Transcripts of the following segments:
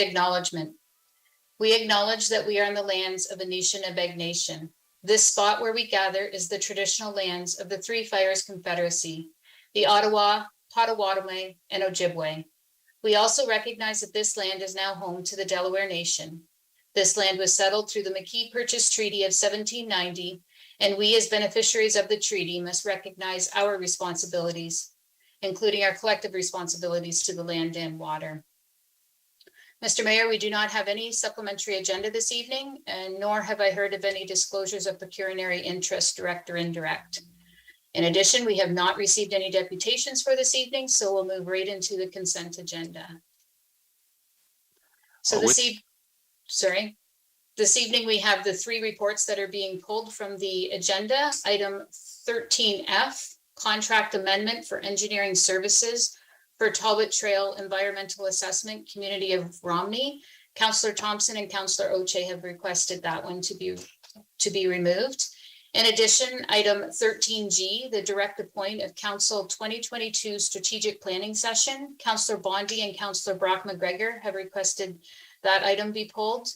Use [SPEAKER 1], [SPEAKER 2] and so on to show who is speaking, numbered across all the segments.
[SPEAKER 1] acknowledgement. We acknowledge that we are on the lands of the Anishinaabe Nation. This spot where we gather is the traditional lands of the Three Fires Confederacy, the Ottawa, Potawatomi, and Ojibwe. We also recognize that this land is now home to the Delaware Nation. This land was settled through the McKee Purchase Treaty of 1790, and we as beneficiaries of the treaty must recognize our responsibilities, including our collective responsibilities to the land and water. Mr. Mayor, we do not have any supplementary agenda this evening, and nor have I heard of any disclosures of pecuniary interest, direct or indirect. In addition, we have not received any deputations for this evening, so we'll move right into the consent agenda. So this evening we have the 3 reports that are being pulled from the agenda. Item 13F, contract amendment for engineering services for Talbot Trail Environmental Assessment, Community of Romney. Councillor Thompson and Councillor Oche have requested that one to be removed. In addition, item 13G, the direct appoint of Council 2022 strategic planning session. Councillor Bondi and Councillor Brock McGregor have requested that item be pulled.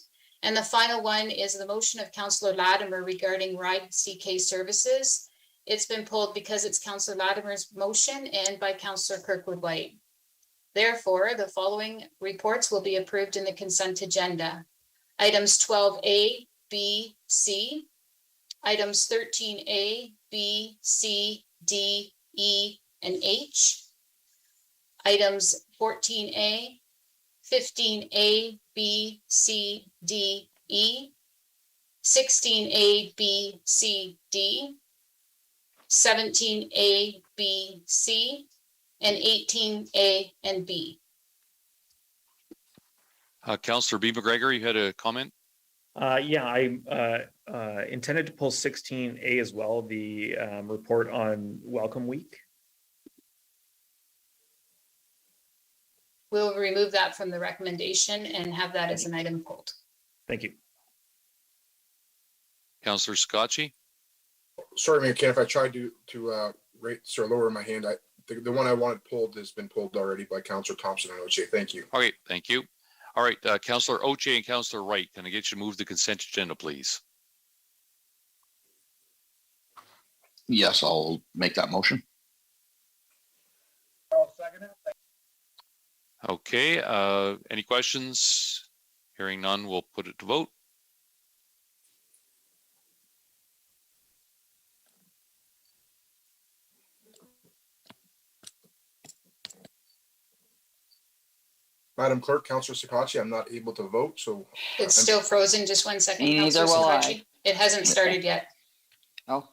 [SPEAKER 1] And the final one is the motion of Councillor Latimer regarding Ride CK services. It's been pulled because it's Councillor Latimer's motion and by Councillor Kirkwood White. Therefore, the following reports will be approved in the consent agenda. Items 12A, B, C. Items 13A, B, C, D, E, and H. Items 14A, 15A, B, C, D, E. 16A, B, C, D. 17A, B, C, and 18A and B.
[SPEAKER 2] Councillor B. McGregor, you had a comment?
[SPEAKER 3] Yeah, I intended to pull 16A as well, the report on Welcome Week.
[SPEAKER 1] We'll remove that from the recommendation and have that as an item pulled.
[SPEAKER 3] Thank you.
[SPEAKER 2] Councillor Scotchy.
[SPEAKER 4] Sorry, Mayor Ken, if I tried to lower my hand, the one I wanted pulled has been pulled already by Councillor Thompson and Oche. Thank you.
[SPEAKER 2] Okay, thank you. All right, Councillor Oche and Councillor Wright, can I get you to move the consent agenda, please?
[SPEAKER 5] Yes, I'll make that motion.
[SPEAKER 6] I'll second it.
[SPEAKER 2] Okay, any questions? Hearing none, we'll put it to vote.
[SPEAKER 4] Madam Clerk, Councillor Sakachi, I'm not able to vote, so.
[SPEAKER 1] It's still frozen. Just one second.
[SPEAKER 7] Neither will I.
[SPEAKER 1] It hasn't started yet.
[SPEAKER 7] Oh.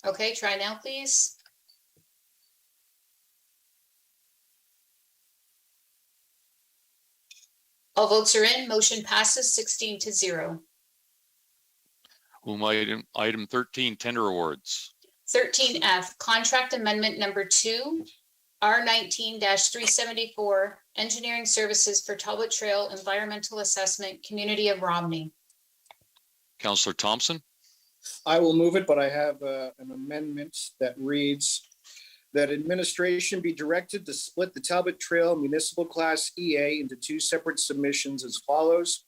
[SPEAKER 1] Okay, try now, please. All votes are in. Motion passes 16-0.
[SPEAKER 2] Item 13, tender awards.
[SPEAKER 1] 13F, contract amendment number 2, R19-374, engineering services for Talbot Trail Environmental Assessment, Community of Romney.
[SPEAKER 2] Councillor Thompson.
[SPEAKER 6] I will move it, but I have an amendment that reads that administration be directed to split the Talbot Trail Municipal Class EA into 2 separate submissions as follows.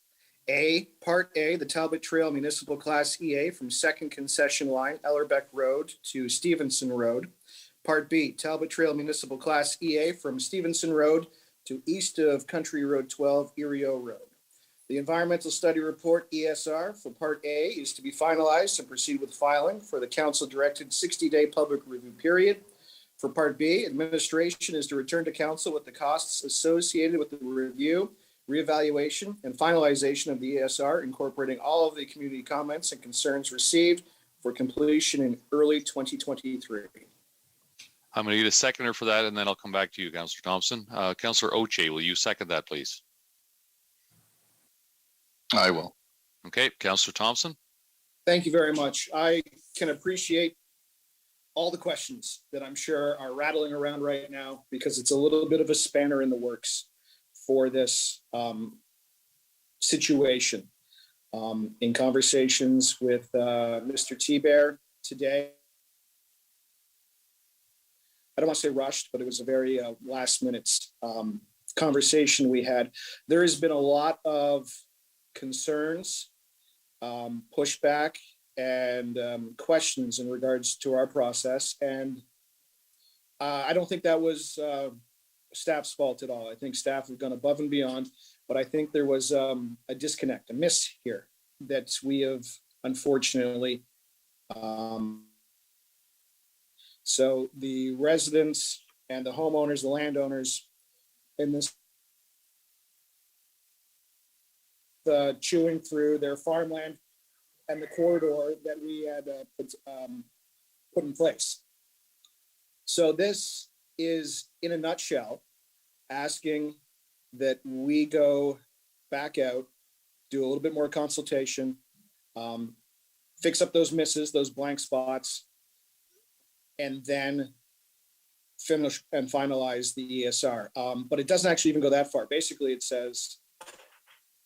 [SPEAKER 6] Part A, the Talbot Trail Municipal Class EA from 2nd concession line, Ellerbeck Road to Stevenson Road. Part B, Talbot Trail Municipal Class EA from Stevenson Road to east of Country Road 12, Erio Road. The environmental study report ESR for Part A is to be finalized and proceed with filing for the council directed 60-day public review period. For Part B, administration is to return to council with the costs associated with the review, reevaluation, and finalization of the ESR, incorporating all of the community comments and concerns received for completion in early 2023.
[SPEAKER 2] I'm going to get a seconder for that, and then I'll come back to you, Councillor Thompson. Councillor Oche, will you second that, please?
[SPEAKER 5] I will.
[SPEAKER 2] Okay, Councillor Thompson.
[SPEAKER 6] Thank you very much. I can appreciate all the questions that I'm sure are rattling around right now because it's a little bit of a spanner in the works for this situation. In conversations with Mr. T-Bear today, I don't want to say rushed, but it was a very last minute conversation we had. There has been a lot of concerns, pushback, and questions in regards to our process. And I don't think that was staff's fault at all. I think staff have gone above and beyond, but I think there was a disconnect, a miss here that we have unfortunately. So the residents and the homeowners, the landowners in this chewing through their farmland and the corridor that we had put in place. So this is, in a nutshell, asking that we go back out, do a little bit more consultation, fix up those misses, those blank spots, and then finish and finalize the ESR. But it doesn't actually even go that far. Basically, it says,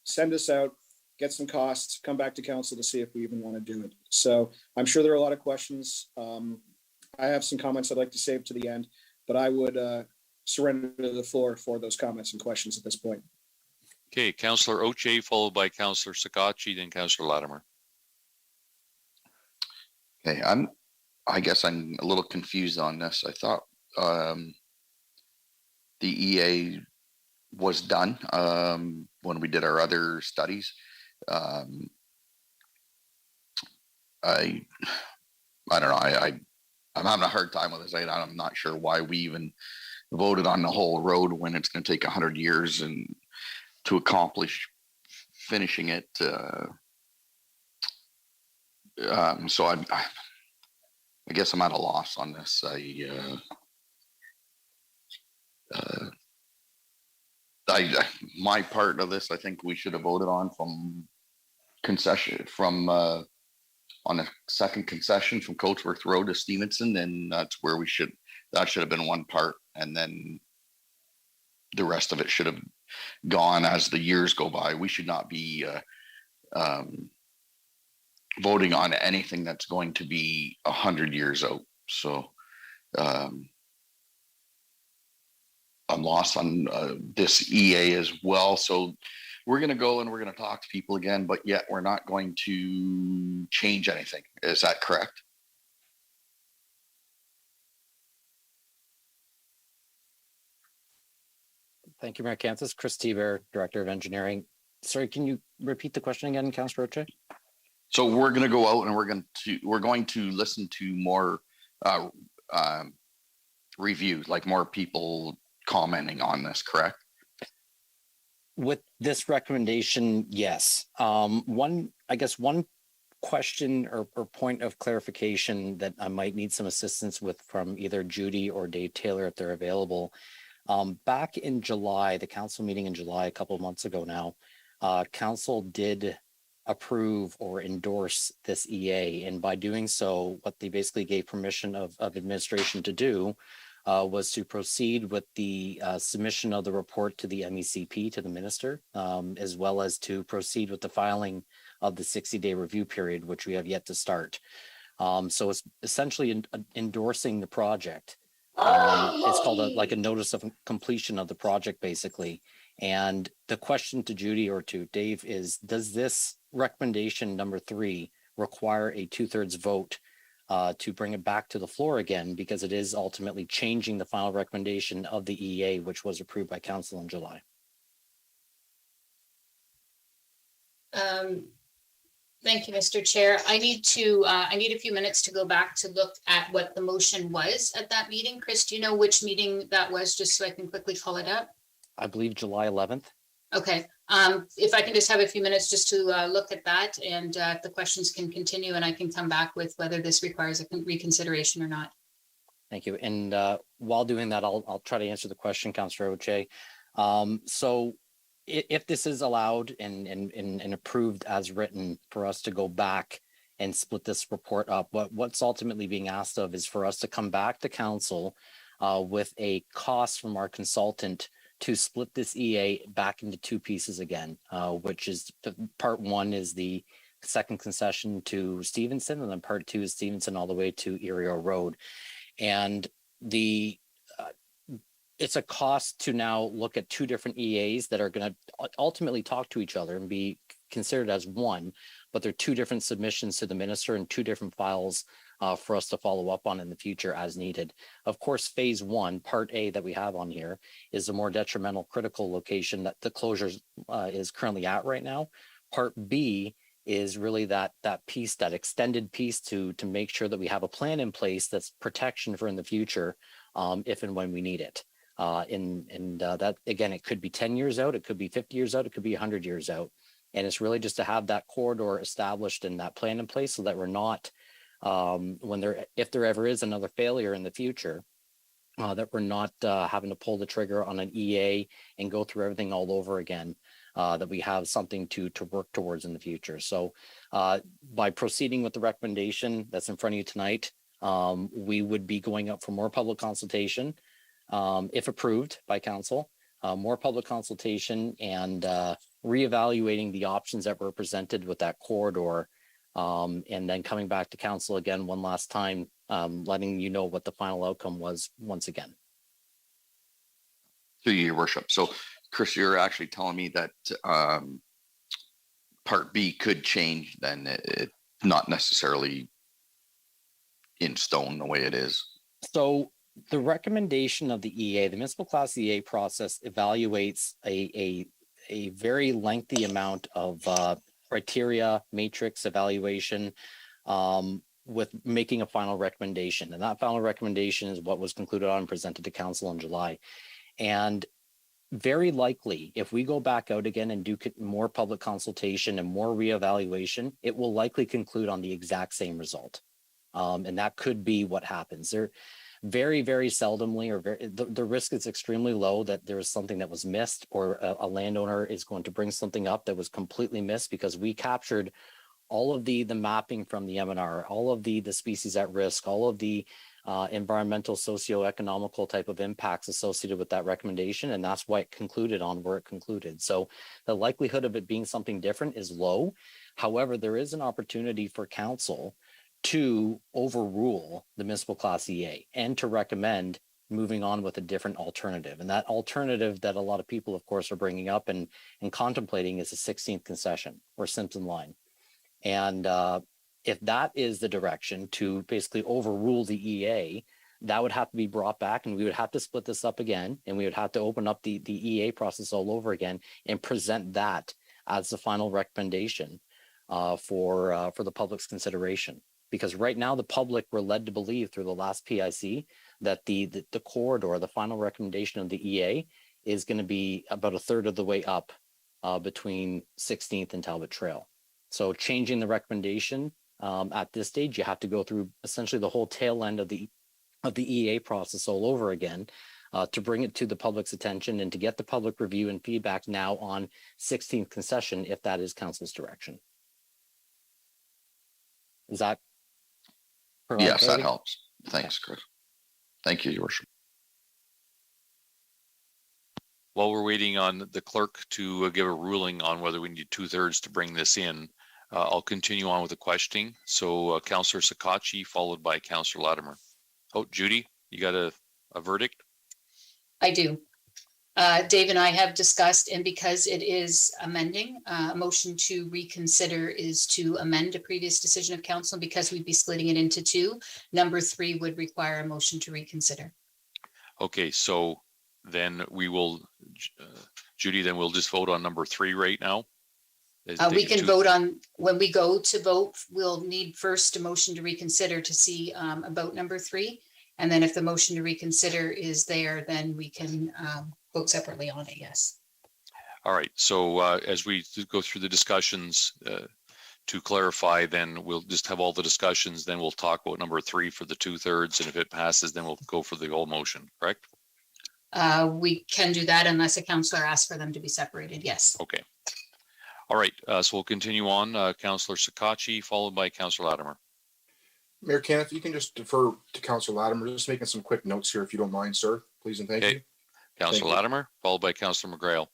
[SPEAKER 6] send us out, get some costs, come back to council to see if we even want to do it. So I'm sure there are a lot of questions. I have some comments I'd like to save to the end, but I would surrender the floor for those comments and questions at this point.
[SPEAKER 2] Okay, Councillor Oche, followed by Councillor Sakachi, then Councillor Latimer.
[SPEAKER 5] Okay, I guess I'm a little confused on this. I thought the EA was done when we did our other studies. I don't know. I'm having a hard time with this. I'm not sure why we even voted on the whole road when it's going to take 100 years and to accomplish finishing it. So I guess I'm at a loss on this. My part of this, I think we should have voted on from concession from on the second concession from Coatsworth Road to Stevenson, and that's where that should have been one part, and then the rest of it should have gone as the years go by. We should not be voting on anything that's going to be 100 years out. So I'm lost on this EA as well. So we're going to go and we're going to talk to people again, but yet we're not going to change anything. Is that correct?
[SPEAKER 8] Thank you, Mayor Kansas. Chris Teber, Director of Engineering. Sorry, can you repeat the question again, Councillor Roche?
[SPEAKER 5] So we're going to go out and we're going to listen to more reviews, like more people commenting on this, correct?
[SPEAKER 8] With this recommendation, yes. One question or point of clarification that I might need some assistance with from either Judy or Dave Taylor if they're available. Back in July, the council meeting in July, a couple of months ago now, council did approve or endorse this EA. And by doing so, what they basically gave permission of administration to do was to proceed with the submission of the report to the MECP, to the minister, as well as to proceed with the filing of the 60-day review period, which we have yet to start. So it's essentially endorsing the project. It's called like a notice of completion of the project, basically. And the question to Judy or to Dave is, does this recommendation number 3 require a 2/3 vote to bring it back to the floor again, because it is ultimately changing the final recommendation of the EA, which was approved by council in July?
[SPEAKER 1] Thank you, Mr. Chair. I need a few minutes to go back to look at what the motion was at that meeting. Chris, do you know which meeting that was, just so I can quickly call it up?
[SPEAKER 8] I believe July 11th.
[SPEAKER 1] Okay. If I can just have a few minutes just to look at that, and the questions can continue, and I can come back with whether this requires a reconsideration or not.
[SPEAKER 8] Thank you. And while doing that, I'll try to answer the question, Councillor Oche. So if this is allowed and approved as written for us to go back and split this report up, what's ultimately being asked of is for us to come back to council with a cost from our consultant to split this EA back into 2 pieces again, which is part 1 is the second concession to Stevenson, and then part 2 is Stevenson all the way to Erie Road. And it's a cost to now look at two different EAs that are going to ultimately talk to each other and be considered as one, but they're two different submissions to the minister and two different files for us to follow up on in the future as needed. Of course, phase one, part A that we have on here is a more detrimental critical location that the closure is currently at right now. Part B is really that piece, that extended piece to make sure that we have a plan in place that's protection for in the future if and when we need it. That, again, it could be 10 years out, it could be 50 years out, it could be 100 years out. And it's really just to have that corridor established and that plan in place so that we're not, if there ever is another failure in the future, that we're not having to pull the trigger on an EA and go through everything all over again, that we have something to work towards in the future. So by proceeding with the recommendation that's in front of you tonight, we would be going up for more public consultation, if approved by council, more public consultation and reevaluating the options that were presented with that corridor, and then coming back to council again one last time, letting you know what the final outcome was once again.
[SPEAKER 5] Through your worship. So Chris, you're actually telling me that part B could change then, it not necessarily in stone the way it is.
[SPEAKER 8] So the recommendation of the EA, the municipal class EA process evaluates a very lengthy amount of criteria, matrix evaluation, with making a final recommendation. And that final recommendation is what was concluded on and presented to council in July. And very likely, if we go back out again and do more public consultation and more reevaluation, it will likely conclude on the exact same result. And that could be what happens. There very, very seldomly, or the risk is extremely low that there is something that was missed, or a landowner is going to bring something up that was completely missed, because we captured all of the mapping from the M&R, all of the species at risk, all of the environmental, socioeconomical type of impacts associated with that recommendation. And that's why it concluded on where it concluded. So the likelihood of it being something different is low. However, there is an opportunity for council to overrule the municipal class EA and to recommend moving on with a different alternative. And that alternative that a lot of people, of course, are bringing up and contemplating is a 16th concession or Simpson line. And if that is the direction to basically overrule the EA, that would have to be brought back, and we would have to split this up again, and we would have to open up the EA process all over again and present that as the final recommendation for the public's consideration. Because right now the public were led to believe through the last PIC that the corridor, the final recommendation of the EA, is going to be about a third of the way up between 16th and Talbot Trail. So changing the recommendation at this stage, you have to go through essentially the whole tail end of the EA process all over again to bring it to the public's attention and to get the public review and feedback now on 16th concession, if that is council's direction. Is that?
[SPEAKER 5] Yes, that helps. Thanks, Chris. Thank you, Your Worship.
[SPEAKER 2] While we're waiting on the clerk to give a ruling on whether we need 2/3 to bring this in, I'll continue on with the questioning. So Councillor Sakachi, followed by Councillor Latimer. Oh, Judy, you got a verdict?
[SPEAKER 1] I do. Dave and I have discussed, and because it is amending, a motion to reconsider is to amend a previous decision of council. Because we'd be splitting it into two, number 3 would require a motion to reconsider.
[SPEAKER 2] Okay, so then we will, Judy, then we'll just vote on number 3 right now.
[SPEAKER 1] We can vote on, when we go to vote, we'll need first a motion to reconsider to see about number 3. And then if the motion to reconsider is there, then we can vote separately on it, yes.
[SPEAKER 2] All right, so as we go through the discussions, to clarify, then we'll just have all the discussions, then we'll talk about number 3 for the 2/3, and if it passes, then we'll go for the whole motion, correct?
[SPEAKER 1] We can do that unless a councillor asks for them to be separated, yes.
[SPEAKER 2] Okay. All right, so we'll continue on. Councillor Sakachi, followed by Councillor Latimer.
[SPEAKER 4] Mayor Kenneth, you can just defer to Councillor Latimer. Just making some quick notes here, if you don't mind, sir. Please and thank you.
[SPEAKER 2] Councillor Latimer, followed by Councillor McGrail.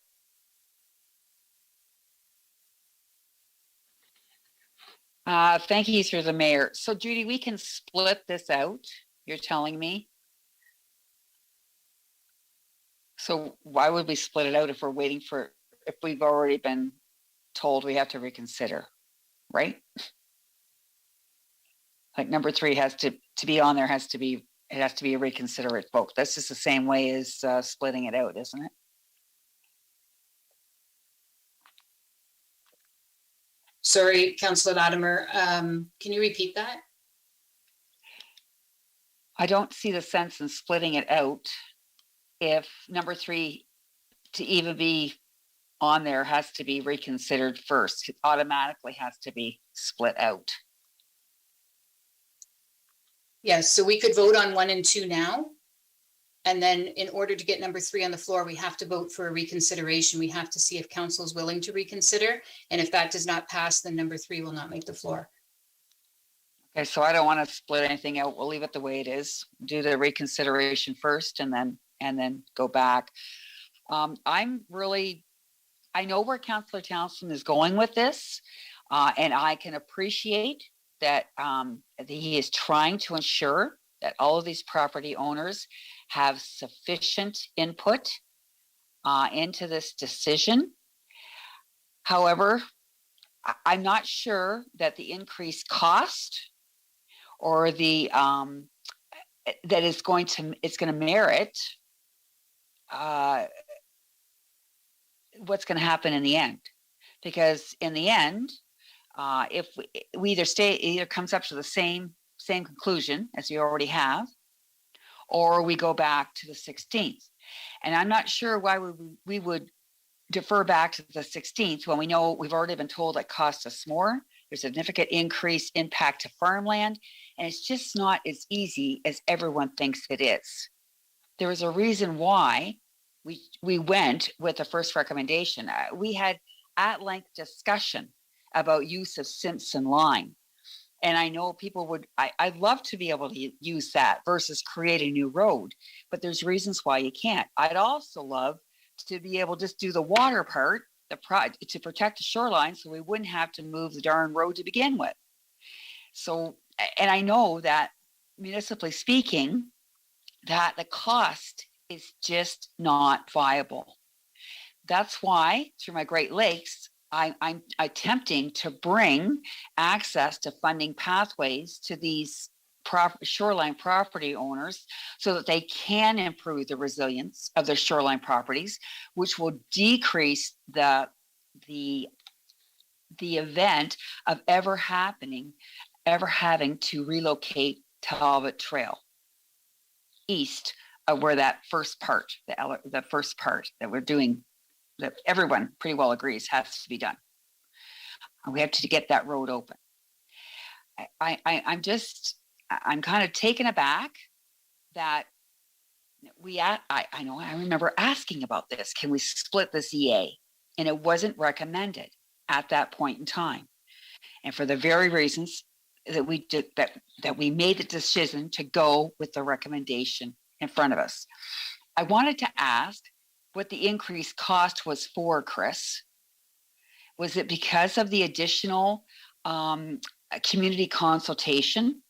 [SPEAKER 7] Thank you through the mayor. So Judy, we can split this out, you're telling me? So why would we split it out if we're waiting for, if we've already been told we have to reconsider, right? Like number 3 has to be on there, it has to be a reconsiderate vote. That's just the same way as splitting it out, isn't it?
[SPEAKER 1] Sorry, Councillor Latimer, can you repeat that?
[SPEAKER 7] I don't see the sense in splitting it out if number 3 to even be on there has to be reconsidered first. It automatically has to be split out.
[SPEAKER 1] Yes, so we could vote on 1 and 2 now. And then in order to get number 3 on the floor, we have to vote for a reconsideration. We have to see if council is willing to reconsider. And if that does not pass, then number 3 will not make the floor.
[SPEAKER 7] Okay, so I don't want to split anything out. We'll leave it the way it is. Do the reconsideration first and then go back. I know where Councillor Townsend is going with this, and I can appreciate that he is trying to ensure that all of these property owners have sufficient input into this decision. However, I'm not sure that the increased cost or the that it's going to merit what's going to happen in the end, because in the end, if we either comes up to the same conclusion as we already have, or we go back to the 16th. And I'm not sure why we would defer back to the 16th when we know we've already been told it costs us more. There's a significant increased impact to farmland, and it's just not as easy as everyone thinks it is. There was a reason why we went with the first recommendation. We had at length discussion about use of Simpson line. And I know people I'd love to be able to use that versus create a new road, but there's reasons why you can't. I'd also love to be able to just do the water part, to protect the shoreline so we wouldn't have to move the darn road to begin with. So, and I know that municipally speaking, that the cost is just not viable. That's why through my Great Lakes, I'm attempting to bring access to funding pathways to these shoreline property owners so that they can improve the resilience of their shoreline properties, which will decrease the event of ever having to relocate Talbot Trail east of where that first part, the first part that we're doing, that everyone pretty well agrees has to be done. And we have to get that road open. I'm kind of taken aback that I remember asking about this. Can we split this EA? And it wasn't recommended at that point in time. And for the very reasons that we did, that we made the decision to go with the recommendation in front of us. I wanted to ask what the increased cost was for, Chris. Was it because of the additional community consultation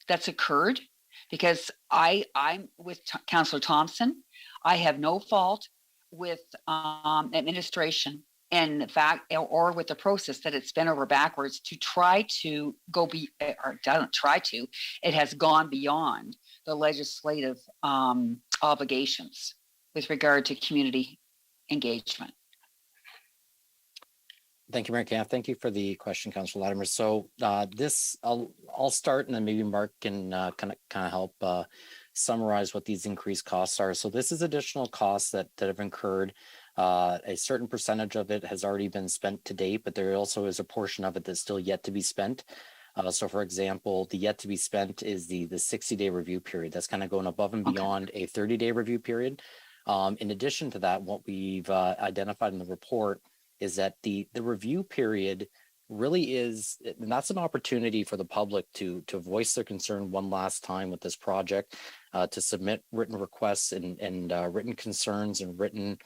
[SPEAKER 7] that's occurred? Because I'm with Councillor Thompson. I have no fault with administration and the fact, or with the process that it's been over backwards to try to or doesn't try to, it has gone beyond the legislative obligations with regard to community engagement.
[SPEAKER 8] Thank you, Mayor Camp. Thank you for the question, Councillor Latimer. So I'll start, and then maybe Mark can kind of help summarize what these increased costs are. So this is additional costs that have incurred. A certain percentage of it has already been spent to date, but there also is a portion of it that's still yet to be spent. So for example, the yet to be spent is the 60-day review period. That's kind of going above and beyond a 30-day review period. In addition to that, what we've identified in the report is that the review period really is, and that's an opportunity for the public to voice their concern one last time with this project, to submit written requests and written concerns and written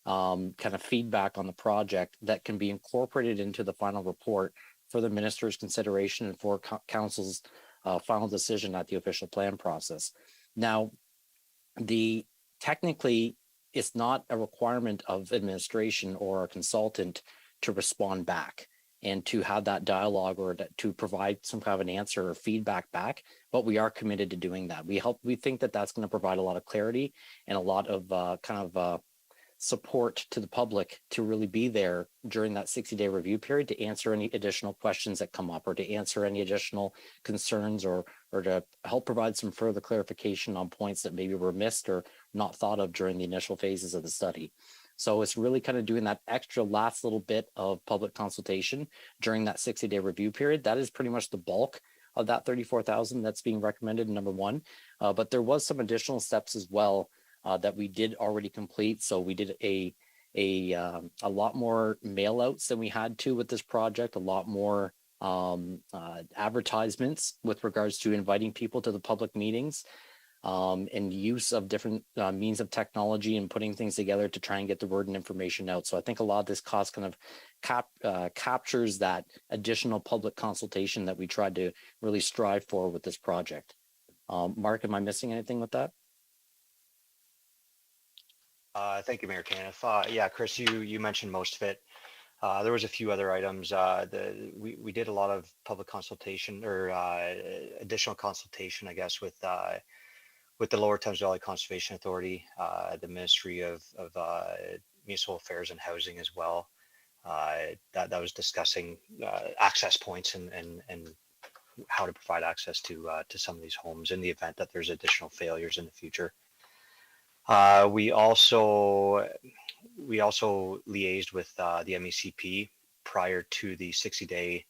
[SPEAKER 8] kind of feedback on the project that can be incorporated into the final report for the minister's consideration and for council's final decision at the official plan process. Now, technically, it's not a requirement of administration or a consultant to respond back and to have that dialogue or to provide some kind of an answer or feedback back, but we are committed to doing that. We think that that's going to provide a lot of clarity and a lot of support to the public to really be there during that 60-day review period to answer any additional questions that come up or to answer any additional concerns or to help provide some further clarification on points that maybe were missed or not thought of during the initial phases of the study. So it's really kind of doing that extra last little bit of public consultation during that 60-day review period. That is pretty much the bulk of that 34,000 that's being recommended in number one. But there was some additional steps as well that we did already complete. So we did a lot more mail outs than we had to with this project, a lot more advertisements with regards to inviting people to the public meetings, and use of different means of technology and putting things together to try and get the word and information out. So I think a lot of this cost kind of captures that additional public consultation that we tried to really strive for with this project. Mark, am I missing anything with that?
[SPEAKER 9] Thank you, Mayor Caniff. Yeah, Chris, you mentioned most of it. There was a few other items. We did a lot of public consultation or additional consultation, I guess, with the Lower Thames Valley Conservation Authority, the Ministry of Municipal Affairs and Housing as well. That was discussing access points and how to provide access to some of these homes in the event that there's additional failures in the future. We also liaised with the MECP prior to the 60-day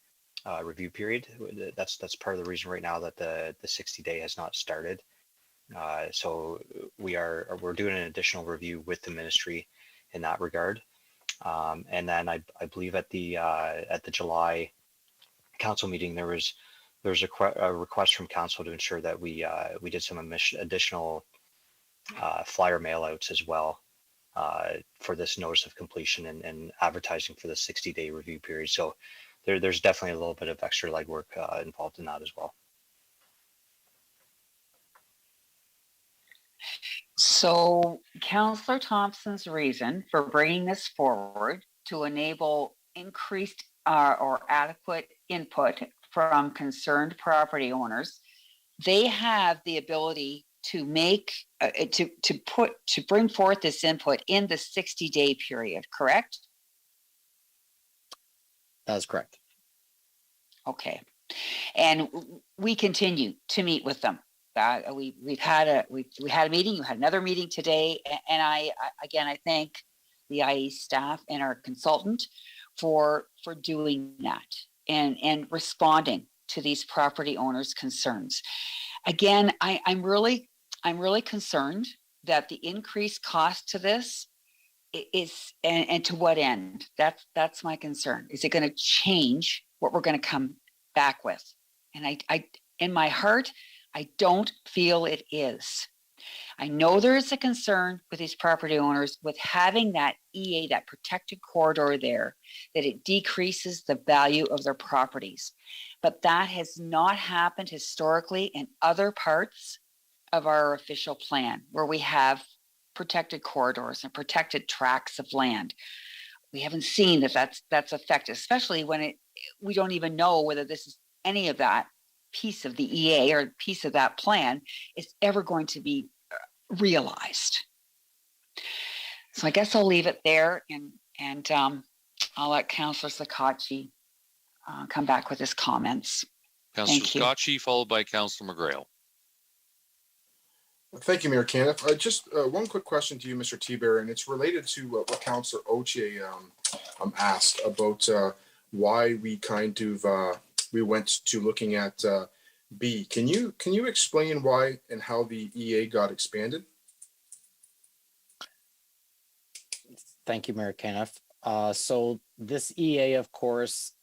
[SPEAKER 9] review period. That's part of the reason right now that the 60-day has not started. So we're doing an additional review with the ministry in that regard. And then I believe at the July council meeting there was a request from council to ensure that we did some additional flyer mail outs as well for this notice of completion and advertising for the 60-day review period. So there's definitely a little bit of extra legwork involved in that as well.
[SPEAKER 7] So Councillor Thompson's reason for bringing this forward to enable increased or adequate input from concerned property owners, they have the ability to make to bring forth this input in the 60-day period, correct?
[SPEAKER 8] That is correct.
[SPEAKER 7] Okay, and we continue to meet with them. We had a meeting. You had another meeting today, and I thank the IE staff and our consultant for doing that and responding to these property owners' concerns. Again, I'm really concerned that the increased cost to this is, and to what end? That's my concern. Is it going to change what we're going to come back with? And I in my heart, I don't feel it is. I know there is a concern with these property owners with having that EA, that protected corridor there, that it decreases the value of their properties. But that has not happened historically in other parts of our official plan where we have protected corridors and protected tracts of land. We haven't seen that's effective, especially when we don't even know whether this is any of that piece of the EA or piece of that plan is ever going to be realized. So I guess I'll leave it there and I'll let Councillor Sakatchi come back with his comments.
[SPEAKER 2] Councillor Sakatchi, followed by Councillor McGrail.
[SPEAKER 4] Thank you, Mayor Caniff. Just one quick question to you, Mr. T-Bear, and it's related to what Councillor Oche asked about why we kind of we went to looking at B. Can you explain why and how the EA got expanded?
[SPEAKER 8] Thank you, Mayor Caniff. So this EA, of course,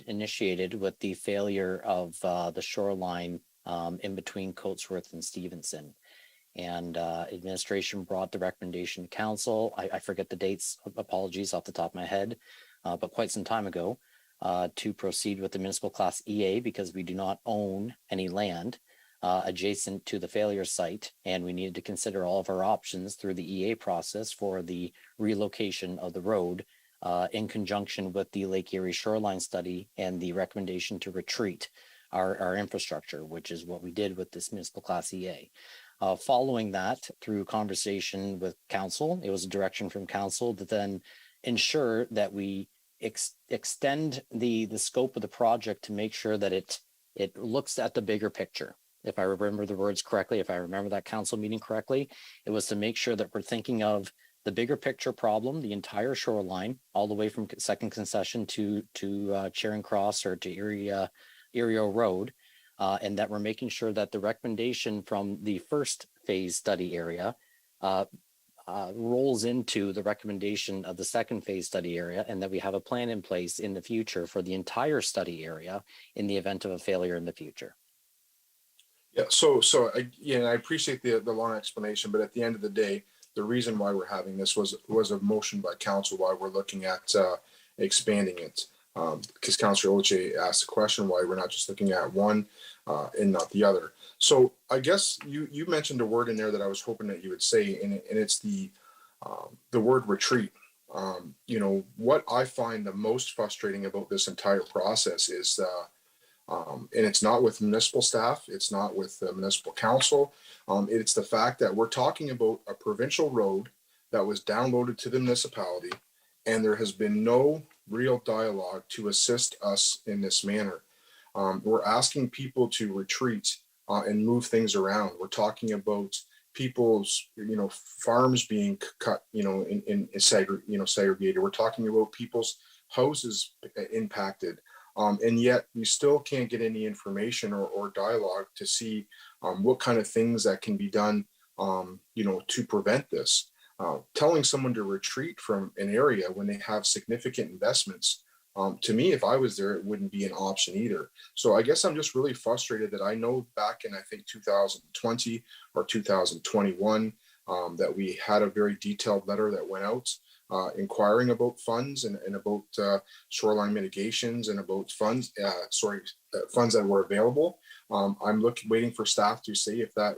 [SPEAKER 8] initiated with the failure of the shoreline in between Coatsworth and Stevenson. And administration brought the recommendation to council. I forget the dates, apologies off the top of my head, but quite some time ago, to proceed with the municipal class EA because we do not own any land adjacent to the failure site, and we needed to consider all of our options through the EA process for the relocation of the road in conjunction with the Lake Erie shoreline study and the recommendation to retreat our infrastructure, which is what we did with this municipal class EA. Following that, through conversation with council, it was a direction from council to then ensure that we extend the scope of the project to make sure that it looks at the bigger picture. If I remember the words correctly, if I remember that council meeting correctly, it was to make sure that we're thinking of the bigger picture problem, the entire shoreline, all the way from second concession to Charing Cross or to Erie Road, and that we're making sure that the recommendation from the first phase study area rolls into the recommendation of the second phase study area, and that we have a plan in place in the future for the entire study area in the event of a failure in the future.
[SPEAKER 4] Yeah, I appreciate the long explanation, but at the end of the day, the reason why we're having this was a motion by council why we're looking at expanding it. Because Councillor Oche asked the question why we're not just looking at one and not the other. So I guess you mentioned a word in there that I was hoping that you would say, and it's the word retreat. What I find the most frustrating about this entire process is and it's not with municipal staff, it's not with the municipal council. It's the fact that we're talking about a provincial road that was downloaded to the municipality, and there has been no real dialogue to assist us in this manner. We're asking people to retreat and move things around. We're talking about people's, farms being cut, segregated. We're talking about people's houses impacted. And yet we still can't get any information or dialogue to see what kind of things that can be done, to prevent this. Telling someone to retreat from an area when they have significant investments, to me, if I was there, it wouldn't be an option either. So I guess I'm just really frustrated that I know back in, I think, 2020 or 2021, that we had a very detailed letter that went out inquiring about funds and about shoreline mitigations and about funds that were available. I'm waiting for staff to see if that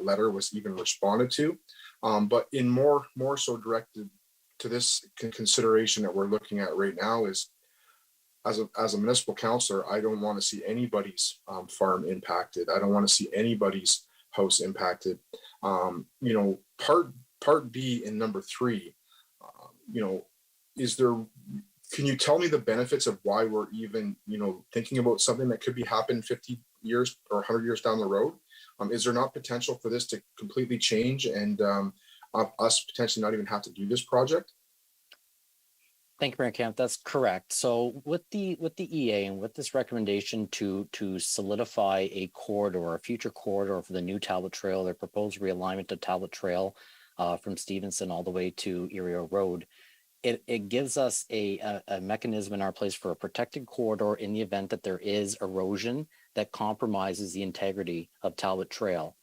[SPEAKER 4] letter was even responded to. But in more so directed to this consideration that we're looking at right now is, as a municipal councillor, I don't want to see anybody's farm impacted. I don't want to see anybody's house impacted. Part B in number 3, can you tell me the benefits of why we're even, thinking about something that could be happening 50 years or 100 years down the road? Is there not potential for this to completely change and us potentially not even have to do this project?
[SPEAKER 8] Thank you, Mayor Camp. That's correct. So with the EA and with this recommendation to solidify a corridor, a future corridor for the new Talbot Trail, their proposed realignment of Talbot Trail from Stevenson all the way to Erie Road, it gives us a mechanism in our place for a protected corridor in the event that there is erosion that compromises the integrity of Talbot Trail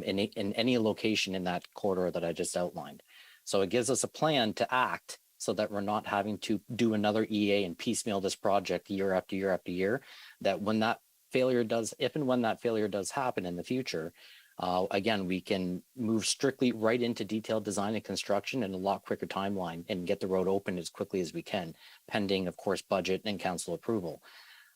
[SPEAKER 8] in any location in that corridor that I just outlined. So it gives us a plan to act so that we're not having to do another EA and piecemeal this project year after year after year, that when that failure does, if and when that failure does happen in the future, again, we can move strictly right into detailed design and construction in a lot quicker timeline and get the road open as quickly as we can, pending, of course, budget and council approval.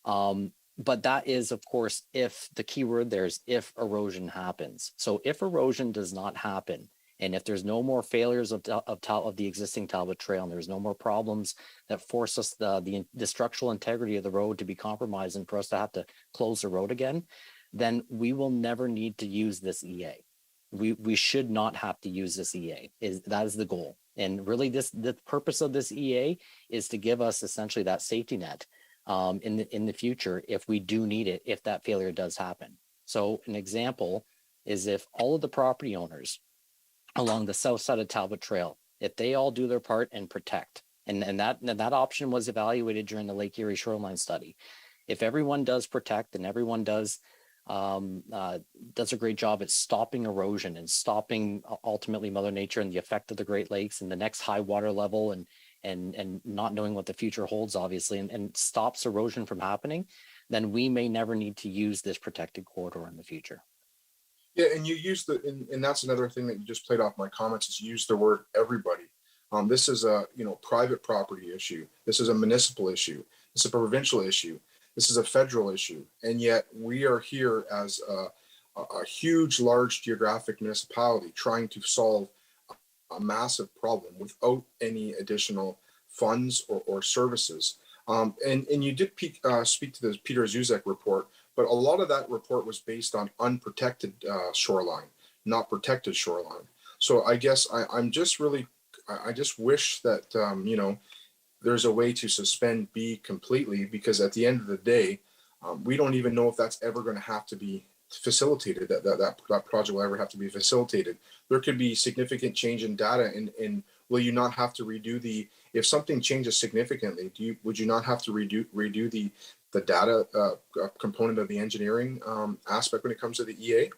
[SPEAKER 8] But that is, of course, if the key word there is if erosion happens. So if erosion does not happen, and if there's no more failures of the existing Talbot Trail, and there's no more problems that force us the structural integrity of the road to be compromised and for us to have to close the road again, then we will never need to use this EA. We should not have to use this EA. That is the goal. And really the purpose of this EA is to give us essentially that safety net in the future if we do need it, if that failure does happen. So an example is if all of the property owners along the south side of Talbot Trail, if they all do their part and protect, and that option was evaluated during the Lake Erie shoreline study. If everyone does protect and everyone does a great job at stopping erosion and stopping ultimately Mother Nature and the effect of the Great Lakes and the next high water level and not knowing what the future holds, obviously, and stops erosion from happening, then we may never need to use this protected corridor in the future.
[SPEAKER 4] Yeah, and you use and that's another thing that you just played off my comments is use the word everybody. This is a private property issue. This is a municipal issue. This is a provincial issue. This is a federal issue, and yet we are here as a huge, large geographic municipality trying to solve a massive problem without any additional funds or services. And you did speak to the Peter Zuzek report, but a lot of that report was based on unprotected shoreline, not protected shoreline. So I guess I'm just really, I just wish that, there's a way to suspend B completely, because at the end of the day, we don't even know if that's ever going to have to be facilitated, that project will ever have to be facilitated. There could be significant change in data, and will you not have to redo if something changes significantly, would you not have to redo the data component of the engineering aspect when it comes to the EA?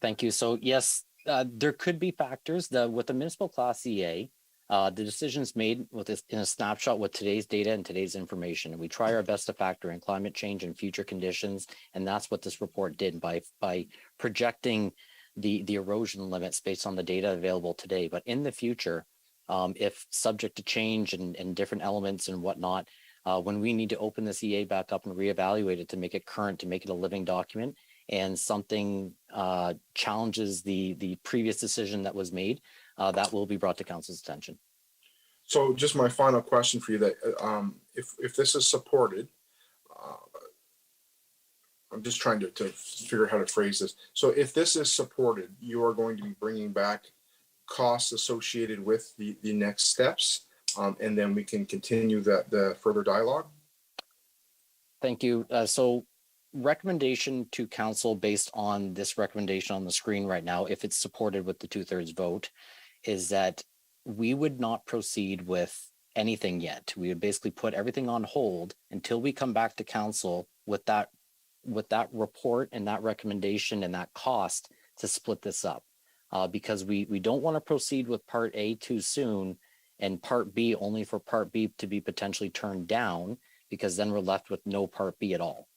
[SPEAKER 8] Thank you. So yes, there could be factors with the municipal class EA. The decisions made in a snapshot with today's data and today's information. And we try our best to factor in climate change and future conditions. And that's what this report did by projecting the erosion limits based on the data available today. But in the future, if subject to change and different elements and whatnot, when we need to open this EA back up and reevaluate it to make it current, to make it a living document, and something challenges the previous decision that was made, that will be brought to council's attention.
[SPEAKER 4] So just my final question for you, that if this is supported, I'm just trying to figure out how to phrase this. So if this is supported, you are going to be bringing back costs associated with the next steps, and then we can continue the further dialogue.
[SPEAKER 8] Thank you. So recommendation to council based on this recommendation on the screen right now, if it's supported with the 2/3 vote, is that we would not proceed with anything yet. We would basically put everything on hold until we come back to council with that report and that recommendation and that cost to split this up. Because we don't want to proceed with part A too soon and part B only for part B to be potentially turned down, because then we're left with no part B at all.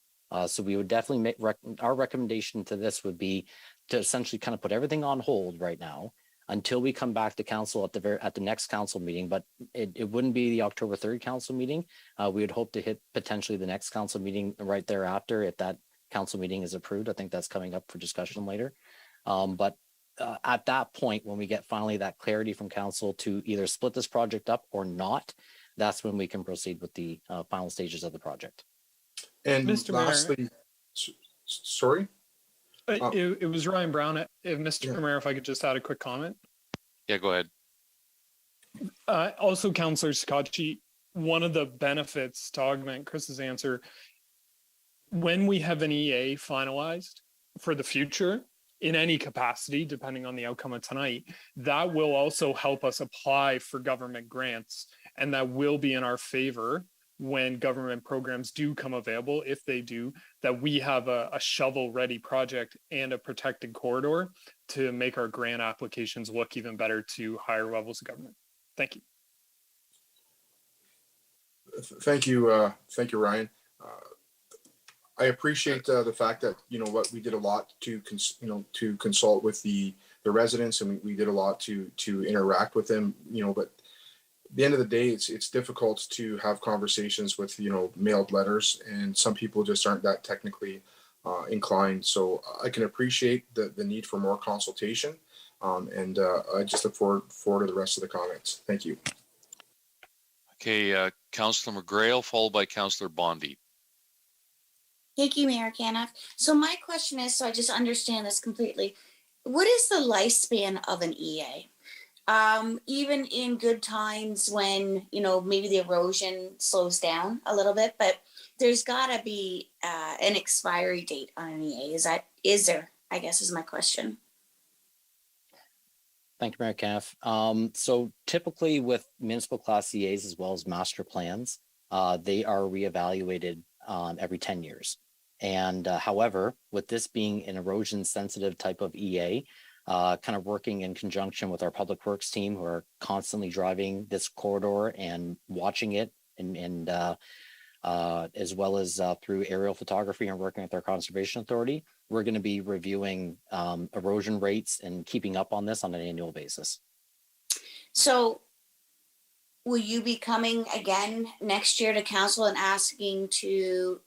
[SPEAKER 8] So we would definitely make our recommendation to this would be to essentially kind of put everything on hold right now until we come back to council at the next council meeting. But it wouldn't be the October 3rd council meeting. We would hope to hit potentially the next council meeting right thereafter if that council meeting is approved. I think that's coming up for discussion later. But at that point, when we get finally that clarity from council to either split this project up or not, that's when we can proceed with the final stages of the project.
[SPEAKER 4] And
[SPEAKER 10] Mr.
[SPEAKER 4] lastly,
[SPEAKER 10] Mayor,
[SPEAKER 4] sorry?
[SPEAKER 10] it was Ryan Brown. Mr. Mayor, if I could just add a quick comment.
[SPEAKER 2] Yeah, go ahead.
[SPEAKER 10] Also, Councillor Scotchy, one of the benefits to augment Chris's answer, when we have an EA finalized for the future in any capacity, depending on the outcome of tonight, that will also help us apply for government grants, and that will be in our favor when government programs do come available, if they do, that we have a shovel-ready project and a protected corridor to make our grant applications look even better to higher levels of government. Thank you.
[SPEAKER 4] Thank you, Ryan. I appreciate the fact that we did a lot to consult with the residents, and we did a lot to interact with them. But at the end of the day, it's difficult to have conversations with mailed letters, and some people just aren't that technically inclined. So I can appreciate the need for more consultation, and I just look forward to the rest of the comments. Thank you.
[SPEAKER 2] Okay, Councillor McGrail, followed by Councillor Bondi.
[SPEAKER 11] Thank you, Mayor Caniff. So my question is, so I just understand this completely, what is the lifespan of an EA? Even in good times when, maybe the erosion slows down a little bit, but there's gotta be an expiry date on an EA. Is there, I guess is my question.
[SPEAKER 8] Thank you, Mayor Caniff. So typically with municipal class EAs as well as master plans, they are reevaluated every 10 years. And however, with this being an erosion sensitive type of EA, kind of working in conjunction with our public works team who are constantly driving this corridor and watching it and as well as through aerial photography and working with our conservation authority, we're going to be reviewing erosion rates and keeping up on this on an annual basis.
[SPEAKER 11] So will you be coming again next year to council and asking to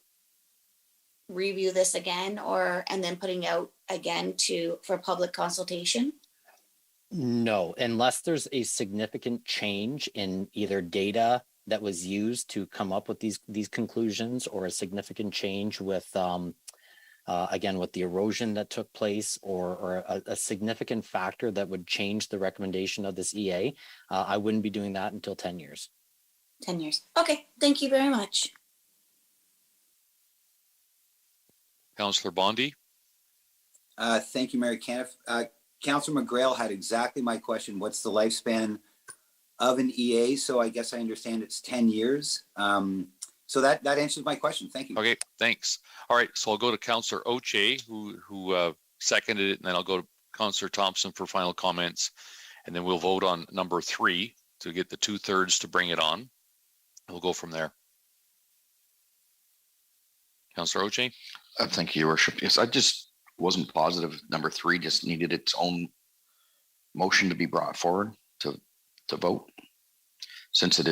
[SPEAKER 11] review this again, or and then putting out again for public consultation?
[SPEAKER 8] No, unless there's a significant change in either data that was used to come up with these conclusions, or a significant change with again with the erosion that took place, or a significant factor that would change the recommendation of this EA. I wouldn't be doing that until 10 years.
[SPEAKER 11] 10 years. Okay, thank you very much.
[SPEAKER 2] Councillor Bondi.
[SPEAKER 12] Thank you, Mary Caniff. Councillor McGrail had exactly my question. What's the lifespan of an EA? So I guess I understand it's 10 years. So that answers my question. Thank you.
[SPEAKER 2] Okay, thanks. All right, so I'll go to Councillor Oche, who seconded it, and then I'll go to Councillor Thompson for final comments, and then we'll vote on number 3 to get the 2/3 to bring it on. We'll go from there. Councillor Oche.
[SPEAKER 5] Thank you, Your Worship. Yes, I just wasn't positive. Number 3 just needed its own motion to be brought forward to vote, since it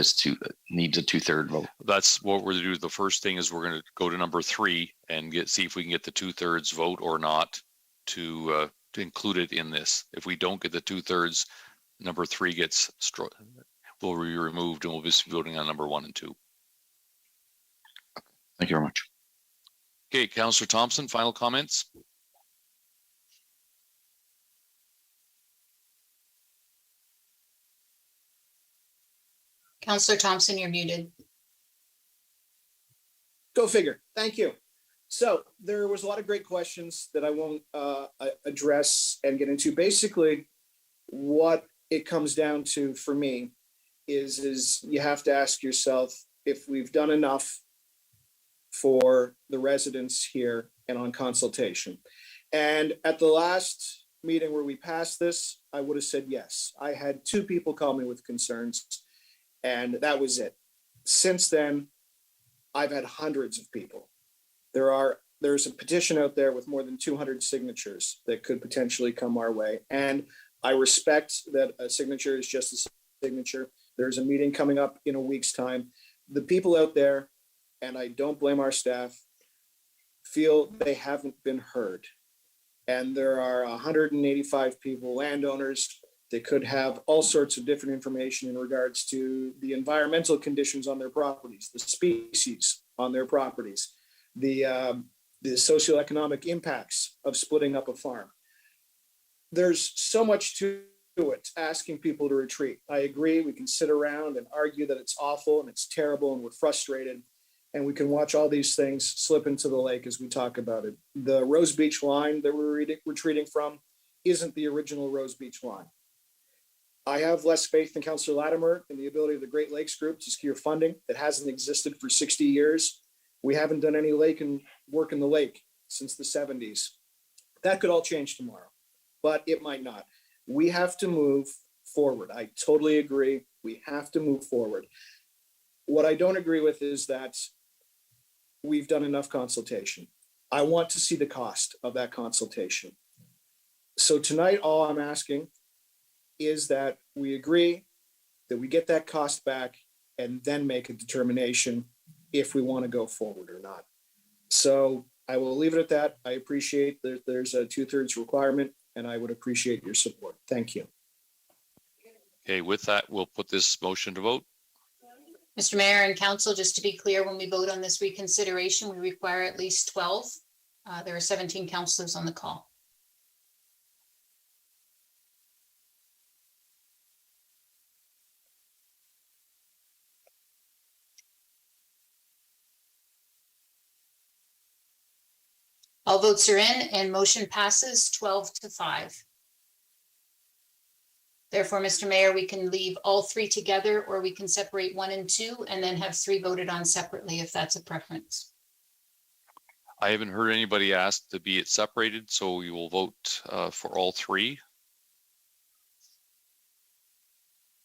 [SPEAKER 5] needs a 2/3 vote.
[SPEAKER 2] That's what we're going to do. The first thing is we're going to go to number 3 and see if we can get the 2/3 vote or not to include it in this. If we don't get the 2/3, number 3 will be removed, and we'll be voting on number 1 and 2.
[SPEAKER 5] Thank you very much.
[SPEAKER 2] Okay, Councillor Thompson, final comments.
[SPEAKER 1] Councillor Thompson, you're muted.
[SPEAKER 6] Go figure. Thank you. So there was a lot of great questions that I won't address and get into. Basically, what it comes down to for me is you have to ask yourself if we've done enough for the residents here and on consultation. And at the last meeting where we passed this, I would have said yes. I had 2 people call me with concerns, and that was it. Since then, I've had hundreds of people. There's a petition out there with more than 200 signatures that could potentially come our way. And I respect that a signature is just a signature. There's a meeting coming up in a week's time. The people out there, and I don't blame our staff, feel they haven't been heard. And there are 185 people, landowners, that could have all sorts of different information in regards to the environmental conditions on their properties, the species on their properties, the socioeconomic impacts of splitting up a farm. There's so much to it, asking people to retreat. I agree, we can sit around and argue that it's awful and it's terrible and we're frustrated, and we can watch all these things slip into the lake as we talk about it. The Rose Beach line that we're retreating from isn't the original Rose Beach line. I have less faith in Councillor Latimer and the ability of the Great Lakes Group to secure funding that hasn't existed for 60 years. We haven't done any work in the lake since the 70s. That could all change tomorrow, but it might not. We have to move forward. I totally agree. We have to move forward. What I don't agree with is that we've done enough consultation. I want to see the cost of that consultation. So tonight, all I'm asking is that we agree that we get that cost back and then make a determination if we want to go forward or not. So I will leave it at that. I appreciate that there's a 2/3 requirement, and I would appreciate your support. Thank you.
[SPEAKER 2] Okay, with that, we'll put this motion to vote.
[SPEAKER 1] Mr. Mayor and Council, just to be clear, when we vote on this reconsideration, we require at least 12. There are 17 councillors on the call. All votes are in and motion passes 12-5. Therefore, Mr. Mayor, we can leave all 3 together, or we can separate 1 and 2 and then have 3 voted on separately if that's a preference.
[SPEAKER 2] I haven't heard anybody ask to be it separated, so we will vote for all 3.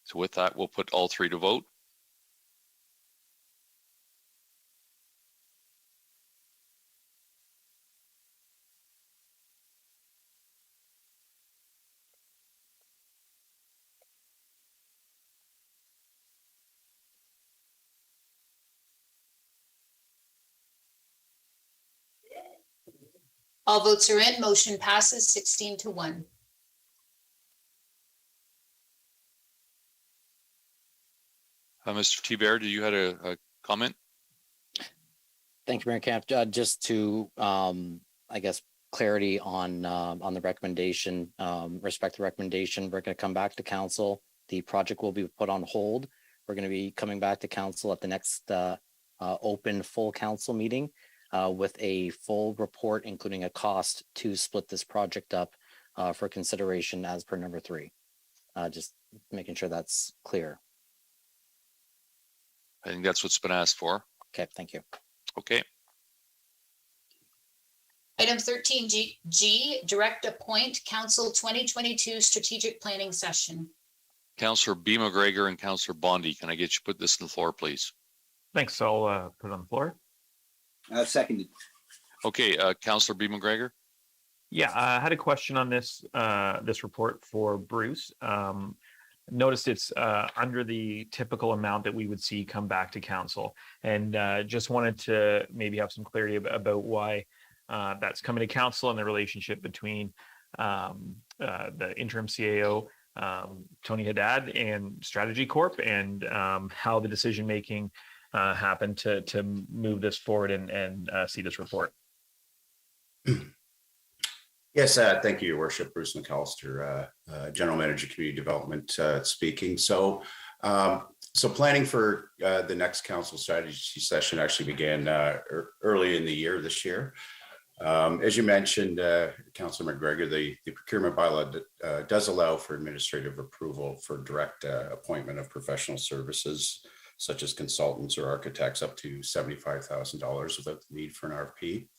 [SPEAKER 2] So with that, we'll put all 3 to vote.
[SPEAKER 1] All votes are in. Motion passes 16-1.
[SPEAKER 2] Mr. T-Bear, did you had a comment?
[SPEAKER 8] Thank you, Mayor Camp. Just to, I guess, clarity on the recommendation, respect the recommendation, we're going to come back to council. The project will be put on hold. We're going to be coming back to council at the next open full council meeting with a full report, including a cost to split this project up for consideration as per number 3. Just making sure that's clear.
[SPEAKER 2] I think that's what's been asked for.
[SPEAKER 8] Okay, thank you.
[SPEAKER 2] Okay.
[SPEAKER 1] Item 13G, direct appoint council 2022 strategic planning session.
[SPEAKER 2] Councillor B. McGregor and Councillor Bondi, can I get you to put this on the floor, please?
[SPEAKER 3] Thanks. I'll put it on the floor.
[SPEAKER 12] Seconded.
[SPEAKER 2] Okay, Councillor B. McGregor.
[SPEAKER 3] Yeah, I had a question on this report for Bruce. Noticed it's under the typical amount that we would see come back to council, and just wanted to maybe have some clarity about why that's coming to council and the relationship between the interim CAO, Tony Haddad, and Strategy Corp, and how the decision making happened to move this forward and see this report.
[SPEAKER 13] Yes, thank you, Your Worship. Bruce McAllister, General Manager, Community Development, speaking. So planning for the next council strategy session actually began early in the year this year. As you mentioned, Councillor McGregor, the procurement bylaw does allow for administrative approval for direct appointment of professional services, such as consultants or architects, up to $75,000 without the need for an RFP.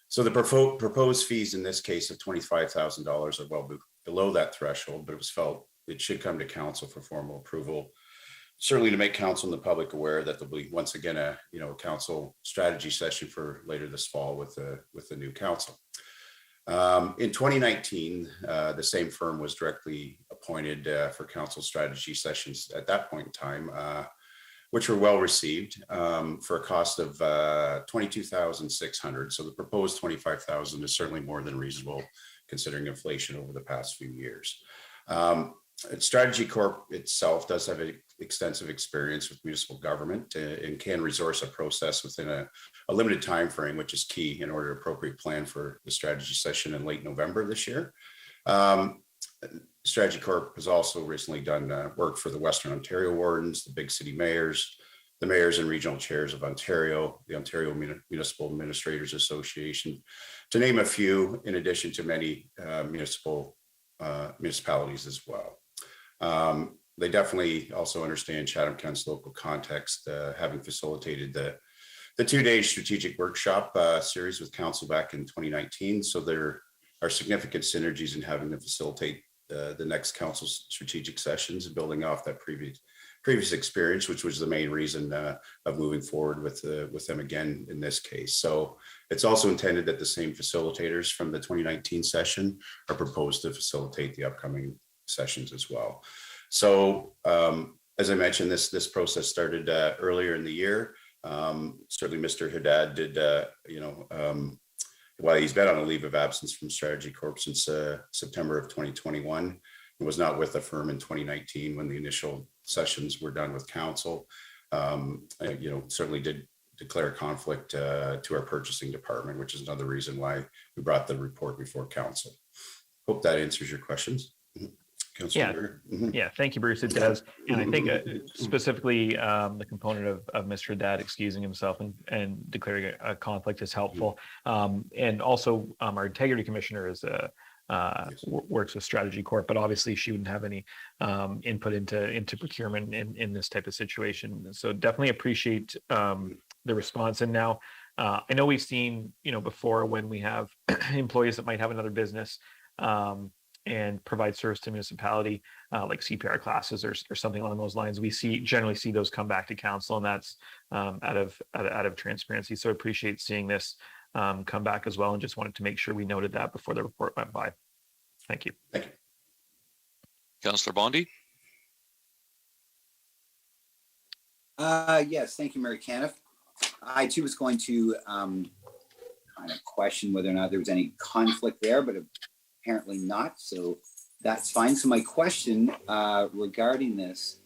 [SPEAKER 13] So the proposed fees in this case of $25,000 are well below that threshold, but it was felt it should come to council for formal approval, certainly to make council and the public aware that there'll be once again a council strategy session for later this fall with the new council. In 2019, the same firm was directly appointed for council strategy sessions at that point in time, which were well received for a cost of $22,600. So the proposed $25,000 is certainly more than reasonable considering inflation over the past few years. Strategy Corp itself does have extensive experience with municipal government and can resource a process within a limited time frame, which is key in order to appropriate plan for the strategy session in late November this year. Strategy Corp has also recently done work for the Western Ontario Wardens, the big city mayors, the mayors and regional chairs of Ontario, the Ontario Municipal Administrators Association, to name a few, in addition to many municipalities as well. They definitely also understand Chatham-Kent's local context, having facilitated the 2-day strategic workshop series with council back in 2019. So there are significant synergies in having to facilitate the next council strategic sessions and building off that previous experience, which was the main reason of moving forward with them again in this case. So it's also intended that the same facilitators from the 2019 session are proposed to facilitate the upcoming sessions as well. So as I mentioned, this process started earlier in the year. Certainly Mr. Haddad did, while he's been on a leave of absence from Strategy Corp since September of 2021, he was not with the firm in 2019 when the initial sessions were done with council. Certainly did declare conflict to our purchasing department, which is another reason why we brought the report before council. Hope that answers your questions.
[SPEAKER 3] Yeah, thank you, Bruce. It does. And I think specifically the component of Mr. Haddad excusing himself and declaring a conflict is helpful. And also our integrity commissioner is works with Strategy Corp, but obviously she wouldn't have any input into procurement in this type of situation. So definitely appreciate the response. And now I know we've seen, before when we have employees that might have another business and provide service to municipality, like CPR classes or something along those lines, we generally see those come back to council, and that's out of transparency. So I appreciate seeing this come back as well, and just wanted to make sure we noted that before the report went by. Thank you.
[SPEAKER 13] Thank you.
[SPEAKER 2] Councillor Bondi.
[SPEAKER 12] Yes, thank you, Mary Caniff. I too was going to kind of questioned whether or not there was any conflict there, but apparently not. So that's fine. So my question regarding this,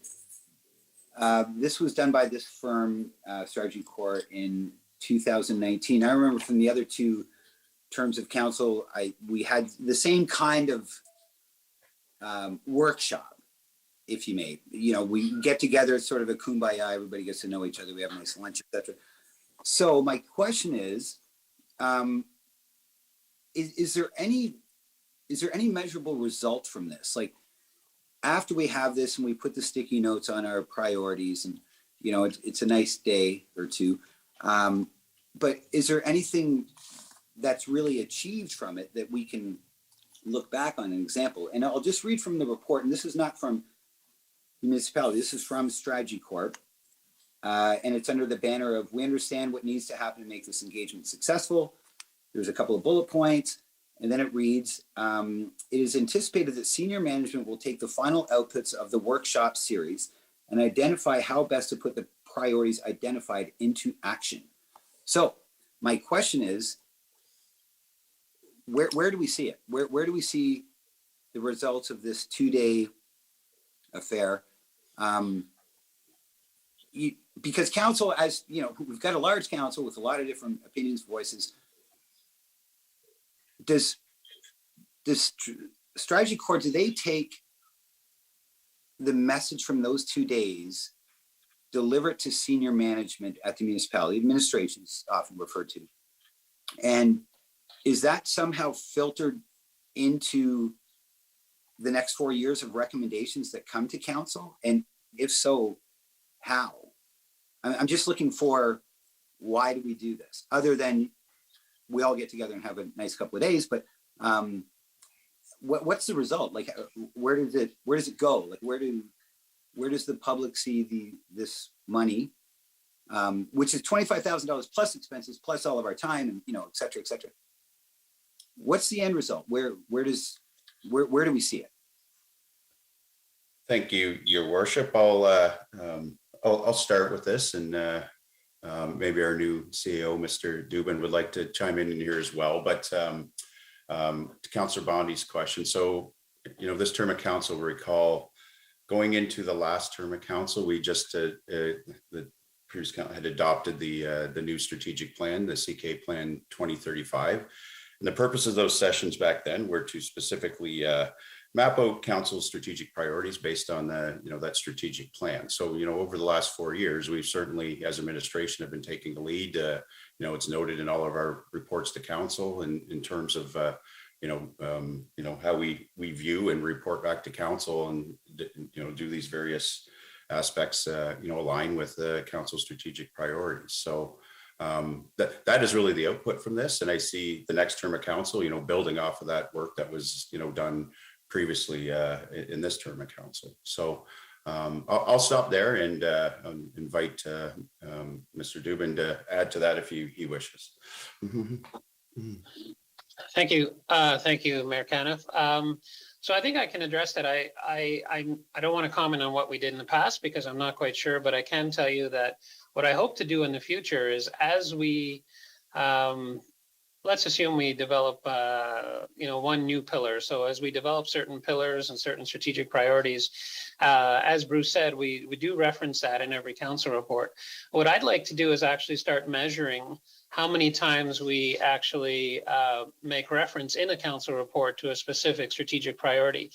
[SPEAKER 12] this was done by this firm, Strategy Corps, in 2019. I remember from the other two terms of council, we had the same kind of workshop, if you may. You know, we get together, it's sort of a kumbaya, everybody gets to know each other, we have a nice lunch, etc. So my question is there any measurable result from this? Like, after we have this and we put the sticky notes on our priorities, and you know, it's a nice day or two, but is there anything that's really achieved from it that we can look back on an example? And I'll just read from the report, and this is not from the municipality, this is from Strategy Corp. And it's under the banner of, we understand what needs to happen to make this engagement successful. There's a couple of bullet points, and then it reads, it is anticipated that senior management will take the final outputs of the workshop series and identify how best to put the priorities identified into action. So my question is, where do we see it? Where do we see the results of this 2-day affair? Because council, as you know, we've got a large council with a lot of different opinions, voices. Does Strategy Corps, do they take the message from those 2 days, deliver it to senior management at the municipality, administration is often referred to, and is that somehow filtered into the next 4 years of recommendations that come to council? And if so, how? I'm just looking for, why do we do this? Other than we all get together and have a nice couple of days, but what's the result? Like, where does it go? Like, where does the public see this money, which is $25,000 plus expenses, plus all of our time, and, you know, et cetera, et cetera. What's the end result? Where do we see it?
[SPEAKER 13] Thank you, Your Worship. I'll start with this, and maybe our new CEO, Mr. Dubin, would like to chime in here as well. But to Councillor Bondi's question, so, you know, this term of council, recall, going into the last term of council, we just the previous council had adopted the new strategic plan, the CK Plan 2035. And the purpose of those sessions back then were to specifically map out council's strategic priorities based on that strategic plan. So, you know, over the last 4 years, we've certainly, as administration, have been taking the lead. It's noted in all of our reports to council, and in terms of how we view and report back to council, and do these various aspects align with the council's strategic priorities. So that is really the output from this, and I see the next term of council building off of that work that was done previously in this term of council. So I'll stop there and invite Mr. Dubin to add to that if he wishes.
[SPEAKER 14] Thank you. Thank you, Mayor Caniff. So I think I can address that. I don't want to comment on what we did in the past because I'm not quite sure, but I can tell you that what I hope to do in the future is, as we, let's assume we develop, one new pillar. So as we develop certain pillars and certain strategic priorities, as Bruce said, we do reference that in every council report. What I'd like to do is actually start measuring how many times we actually make reference in a council report to a specific strategic priority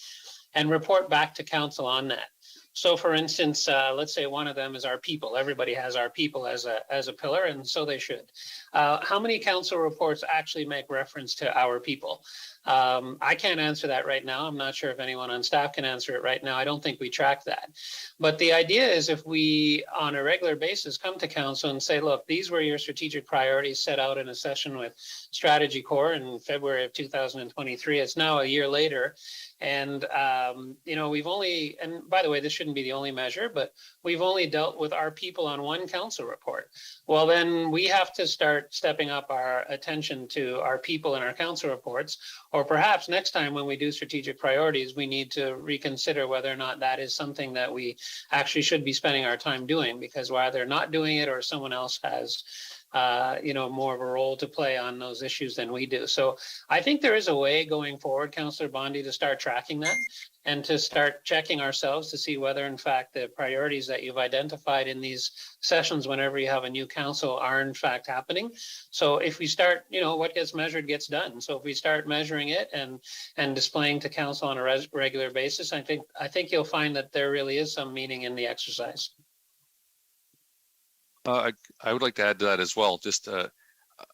[SPEAKER 14] and report back to council on that. So for instance, let's say one of them is our people. Everybody has our people as a pillar, and so they should. How many council reports actually make reference to our people? I can't answer that right now. I'm not sure if anyone on staff can answer it right now. I don't think we track that. But the idea is, if we on a regular basis come to council and say, look, these were your strategic priorities set out in a session with Strategy Corps in February of 2023. It's now a year later. And, we've only, and by the way, this shouldn't be the only measure, but we've only dealt with our people on one council report. Well, then we have to start stepping up our attention to our people in our council reports, or perhaps next time when we do strategic priorities, we need to reconsider whether or not that is something that we actually should be spending our time doing, because we're either not doing it or someone else has more of a role to play on those issues than we do. So I think there is a way going forward, Councillor Bondi, to start tracking that and to start checking ourselves to see whether in fact the priorities that you've identified in these sessions whenever you have a new council are in fact happening. So if we start, what gets measured gets done. So if we start measuring it and displaying to council on a regular basis, I think you'll find that there really is some meaning in the exercise.
[SPEAKER 2] I would like to add to that as well. Just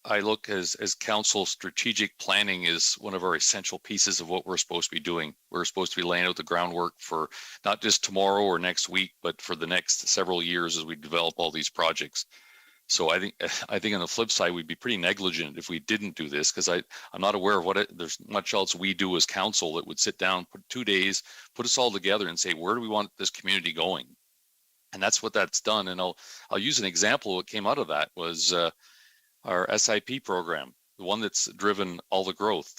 [SPEAKER 2] I look as council strategic planning is one of our essential pieces of what we're supposed to be doing. We're supposed to be laying out the groundwork for not just tomorrow or next week, but for the next several years as we develop all these projects. So I think on the flip side, we'd be pretty negligent if we didn't do this, because I'm not aware of there's much else we do as council that would sit down, put 2 days, put us all together and say, where do we want this community going? And that's what that's done. And I'll use an example. What came out of that was our SIP program, the one that's driven all the growth.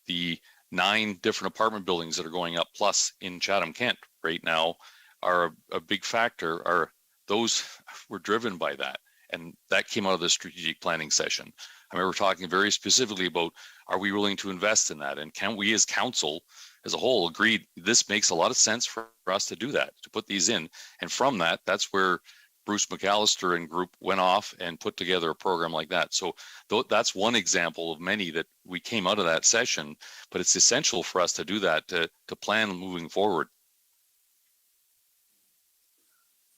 [SPEAKER 2] The 9 different apartment buildings that are going up plus in Chatham-Kent right now are a big factor. Those were driven by that. And that came out of the strategic planning session. I remember talking very specifically about, are we willing to invest in that? And can we as council as a whole agree this makes a lot of sense for us to do that, to put these in? And from that, that's where Bruce McAllister and group went off and put together a program like that. So that's one example of many that we came out of that session, but it's essential for us to do that, to plan moving forward.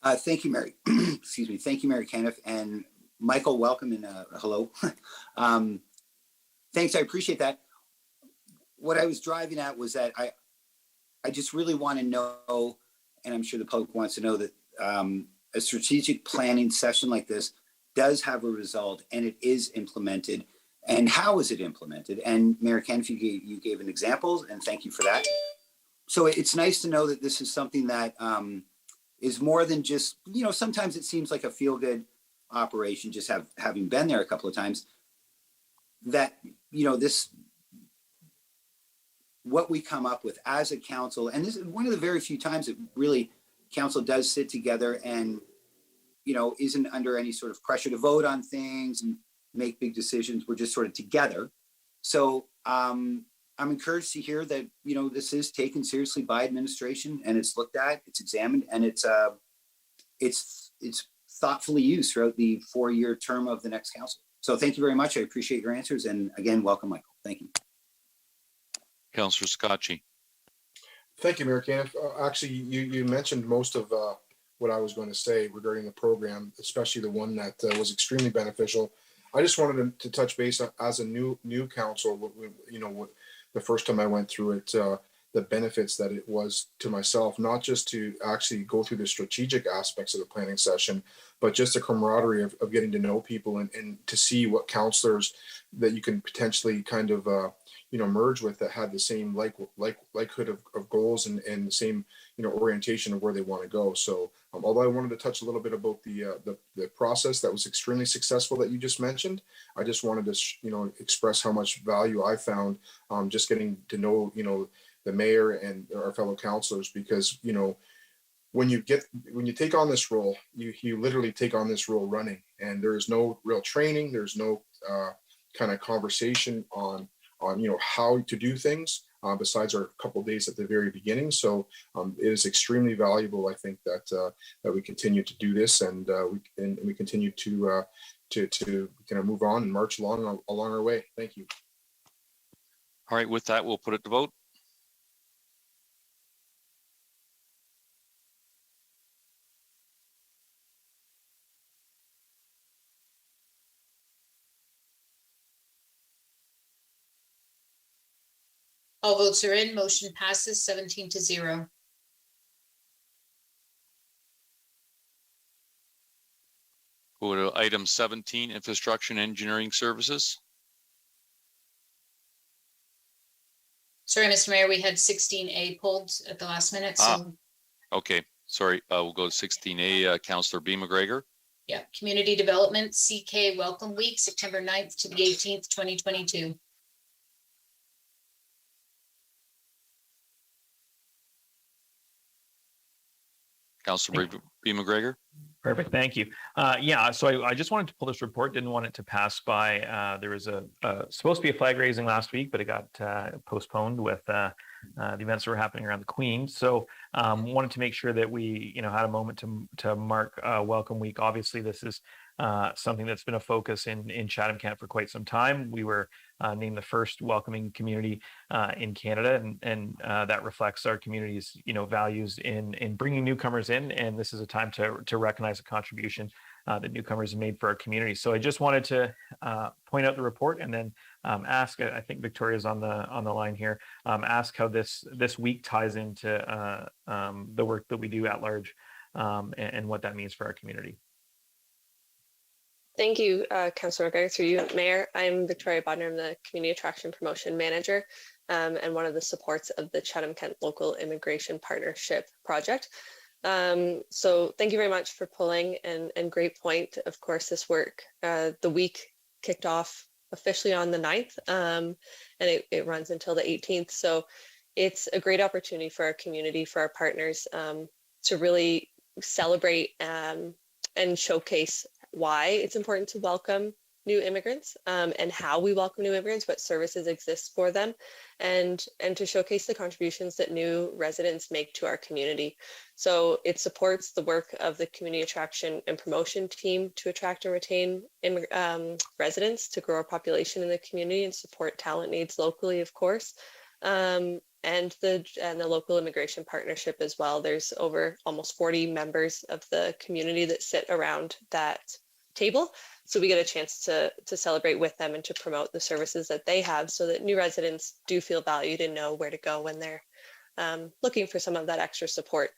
[SPEAKER 12] Thank you, Mary. Excuse me. Thank you, Mary Caniff, and Michael. Welcome and hello. Thanks. I appreciate that. What I was driving at was that I just really want to know, and I'm sure the public wants to know, that a strategic planning session like this does have a result and it is implemented. And how is it implemented? And Mayor Caniff, you gave an example, and thank you for that. So it's nice to know that this is something that is more than just, sometimes it seems like a feel-good operation, just having been there a couple of times, that, what we come up with as a council, and this is one of the very few times that really council does sit together and, isn't under any sort of pressure to vote on things and make big decisions. We're just sort of together. So I'm encouraged to hear that, this is taken seriously by administration, and it's looked at, it's examined, and it's thoughtfully used throughout the 4-year term of the next council. So thank you very much. I appreciate your answers. And again, welcome, Michael. Thank you.
[SPEAKER 2] Councillor Scotchy.
[SPEAKER 4] Thank you, Mayor Caniff. Actually, you mentioned most of what I was going to say regarding the program, especially the one that was extremely beneficial. I just wanted to touch base as a new council. The first time I went through it, the benefits that it was to myself, not just to actually go through the strategic aspects of the planning session, but just the camaraderie of getting to know people and to see what councillors that you can potentially kind of merge with that had the same likelihood of goals and the same orientation of where they want to go. So although I wanted to touch a little bit about the process that was extremely successful that you just mentioned, I just wanted to express how much value I found just getting to know the mayor and our fellow councillors, because when you take on this role, you literally take on this role running, and there is no real training, there's no kind of conversation on how to do things besides our couple of days at the very beginning. So it is extremely valuable, I think, that we continue to do this, and we continue to kind of move on and march along our way. Thank you.
[SPEAKER 2] All right, with that, we'll put it to vote.
[SPEAKER 1] All votes are in. Motion passes 17-0.
[SPEAKER 2] Go to item 17, infrastructure and engineering services.
[SPEAKER 1] Sorry, Mr. Mayor, we had 16A pulled at the last minute. So
[SPEAKER 2] Okay, sorry. We'll go to 16A, Councillor B. McGregor.
[SPEAKER 1] yeah, Community Development CK Welcome Week, September 9th to the 18th, 2022.
[SPEAKER 2] Councillor B. McGregor.
[SPEAKER 3] Perfect. Thank you. Yeah, so I just wanted to pull this report. Didn't want it to pass by. There was supposed to be a flag raising last week, but it got postponed with the events that were happening around the Queen. So wanted to make sure that we, had a moment to mark Welcome Week. Obviously, this is something that's been a focus in Chatham-Kent for quite some time. We were named the first welcoming community in Canada, and that reflects our community's values in bringing newcomers in. And this is a time to recognize the contribution that newcomers have made for our community. So I just wanted to point out the report and then ask. I think Victoria's on the line here. Ask how this week ties into the work that we do at large and what that means for our community.
[SPEAKER 15] Thank you, Councillor McGregor. Through you, Mayor. I'm Victoria Bodner. I'm the Community Attraction Promotion Manager and one of the supports of the Chatham-Kent Local Immigration Partnership Project. So thank you very much for pulling and great point. Of course, this work, the week kicked off officially on the 9th and it runs until the 18th. So it's a great opportunity for our community, for our partners to really celebrate and showcase why it's important to welcome new immigrants and how we welcome new immigrants, what services exist for them, and to showcase the contributions that new residents make to our community. So it supports the work of the Community Attraction and Promotion team to attract and retain residents, to grow our population in the community and support talent needs locally, of course. And the local immigration partnership as well. There's over almost 40 members of the community that sit around that table. So we get a chance to celebrate with them and to promote the services that they have so that new residents do feel valued and know where to go when they're looking for some of that extra support.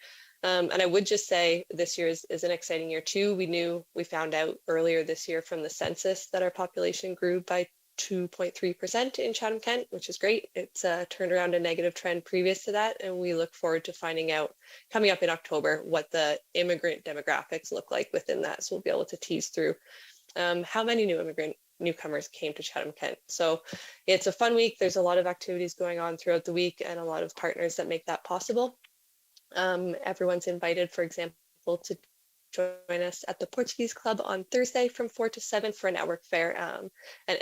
[SPEAKER 15] And I would just say this year is an exciting year too. We found out earlier this year from the census that our population grew by 2.3% in Chatham-Kent, which is great. It's turned around a negative trend previous to that, and we look forward to finding out coming up in October what the immigrant demographics look like within that. So we'll be able to tease through how many newcomers came to Chatham-Kent. So it's a fun week. There's a lot of activities going on throughout the week and a lot of partners that make that possible. Everyone's invited, for example, to join us at the Portuguese Club on Thursday from 4 to 7 for a network fair and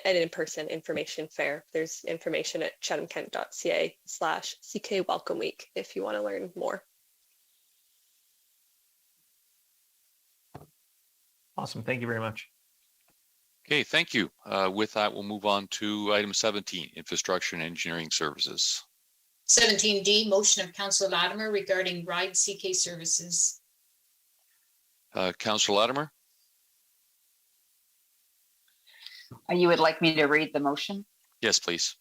[SPEAKER 15] an in-person information fair. There's information at chathamkent.ca/CK Welcome Week if you want to learn more.
[SPEAKER 3] Awesome. Thank you very much.
[SPEAKER 2] Okay, thank you. With that, we'll move on to item 17, Infrastructure and Engineering Services.
[SPEAKER 1] 17D, motion of Councillor Latimer regarding Ride CK services.
[SPEAKER 2] Councillor Latimer?
[SPEAKER 7] You would like me to read the motion?
[SPEAKER 2] Yes, please.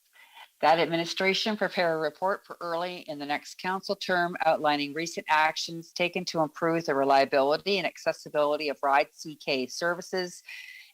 [SPEAKER 7] That administration prepare a report for early in the next council term outlining recent actions taken to improve the reliability and accessibility of Ride CK services,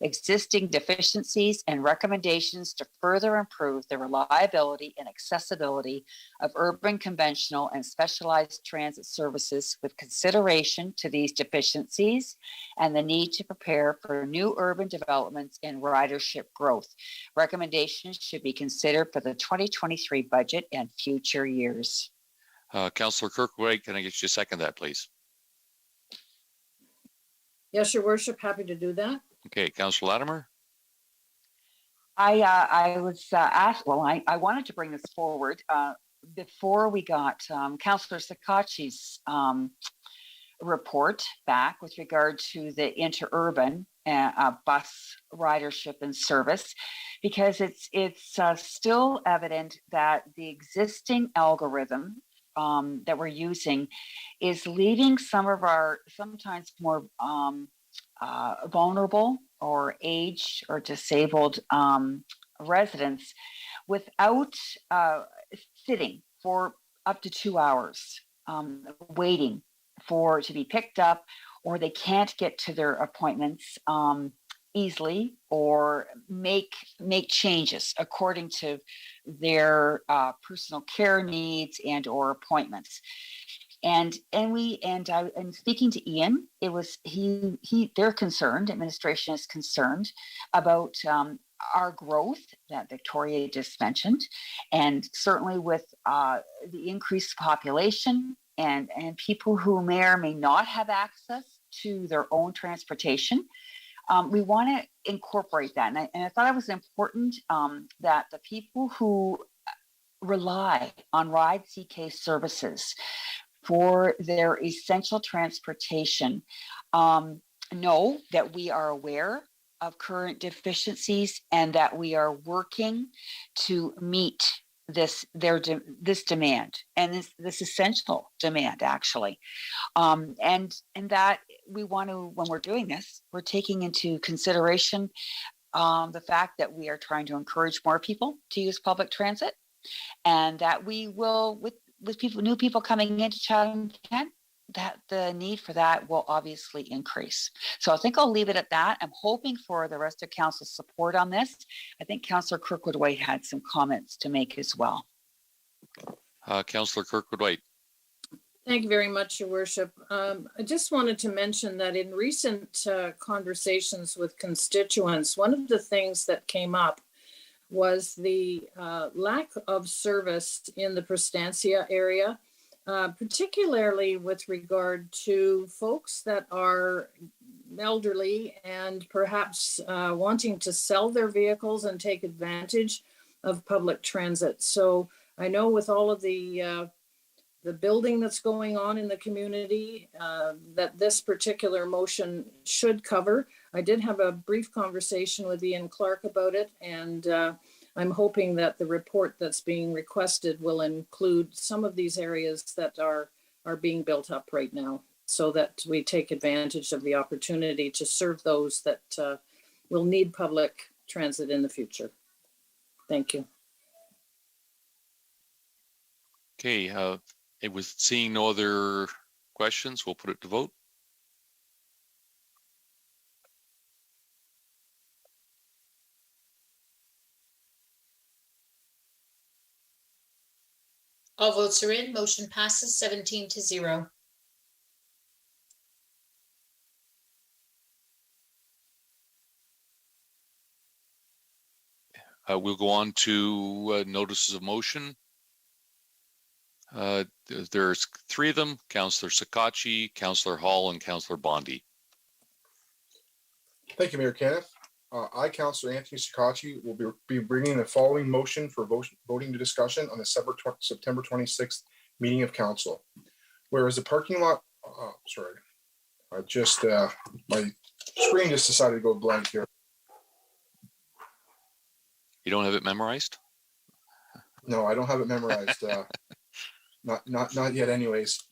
[SPEAKER 7] existing deficiencies, and recommendations to further improve the reliability and accessibility of urban, conventional, and specialized transit services with consideration to these deficiencies and the need to prepare for new urban developments and ridership growth. Recommendations should be considered for the 2023 budget and future years.
[SPEAKER 2] Councillor Kirkwood, can I get you to second that, please?
[SPEAKER 16] Yes, Your Worship, happy to do that.
[SPEAKER 2] Okay, Councillor Latimer.
[SPEAKER 7] I was asked, well, I wanted to bring this forward before we got Councillor Sakachi's report back with regard to the interurban bus ridership and service, because it's still evident that the existing algorithm that we're using is leaving some of our sometimes more vulnerable or aged or disabled residents without sitting for up to 2 hours waiting to be picked up, or they can't get to their appointments easily or make changes according to their personal care needs and or appointments. And speaking to Ian, it was they're concerned, administration is concerned about our growth that Victoria just mentioned, and certainly with the increased population and people who may or may not have access to their own transportation. We want to incorporate that. And I thought it was important that the people who rely on Ride CK services for their essential transportation know that we are aware of current deficiencies and that we are working to meet this demand and this essential demand actually, and that we want to, when we're doing this, we're taking into consideration the fact that we are trying to encourage more people to use public transit, and that we will, with new people coming into Chatham-Kent, that the need for that will obviously increase. So I think I'll leave it at that. I'm hoping for the rest of council's support on this. I think Councillor Kirkwood-White had some comments to make as well.
[SPEAKER 2] Councillor Kirkwood-White.
[SPEAKER 16] Thank you very much, Your Worship. I just wanted to mention that in recent conversations with constituents, one of the things that came up was the lack of service in the Prestantia area, particularly with regard to folks that are elderly and perhaps wanting to sell their vehicles and take advantage of public transit. So I know with all of the building that's going on in the community that this particular motion should cover. I did have a brief conversation with Ian Clark about it, and I'm hoping that the report that's being requested will include some of these areas that are being built up right now, so that we take advantage of the opportunity to serve those that will need public transit in the future. Thank you.
[SPEAKER 2] Okay, it was seeing no other questions, we'll put it to vote.
[SPEAKER 1] All votes are in. Motion passes 17-0.
[SPEAKER 2] We'll go on to notices of motion. There's three of them: Councillor Sakachi, Councillor Hall, and Councillor Bondi.
[SPEAKER 4] Thank you, Mayor Kenneth. I, Councillor Anthony Sakachi, will be bringing the following motion for voting to discussion on the September 26th meeting of council. Whereas the parking lot, sorry, I just, my screen just decided to go blank here.
[SPEAKER 2] You don't have it memorized?
[SPEAKER 4] No, I don't have it memorized. Not yet anyways.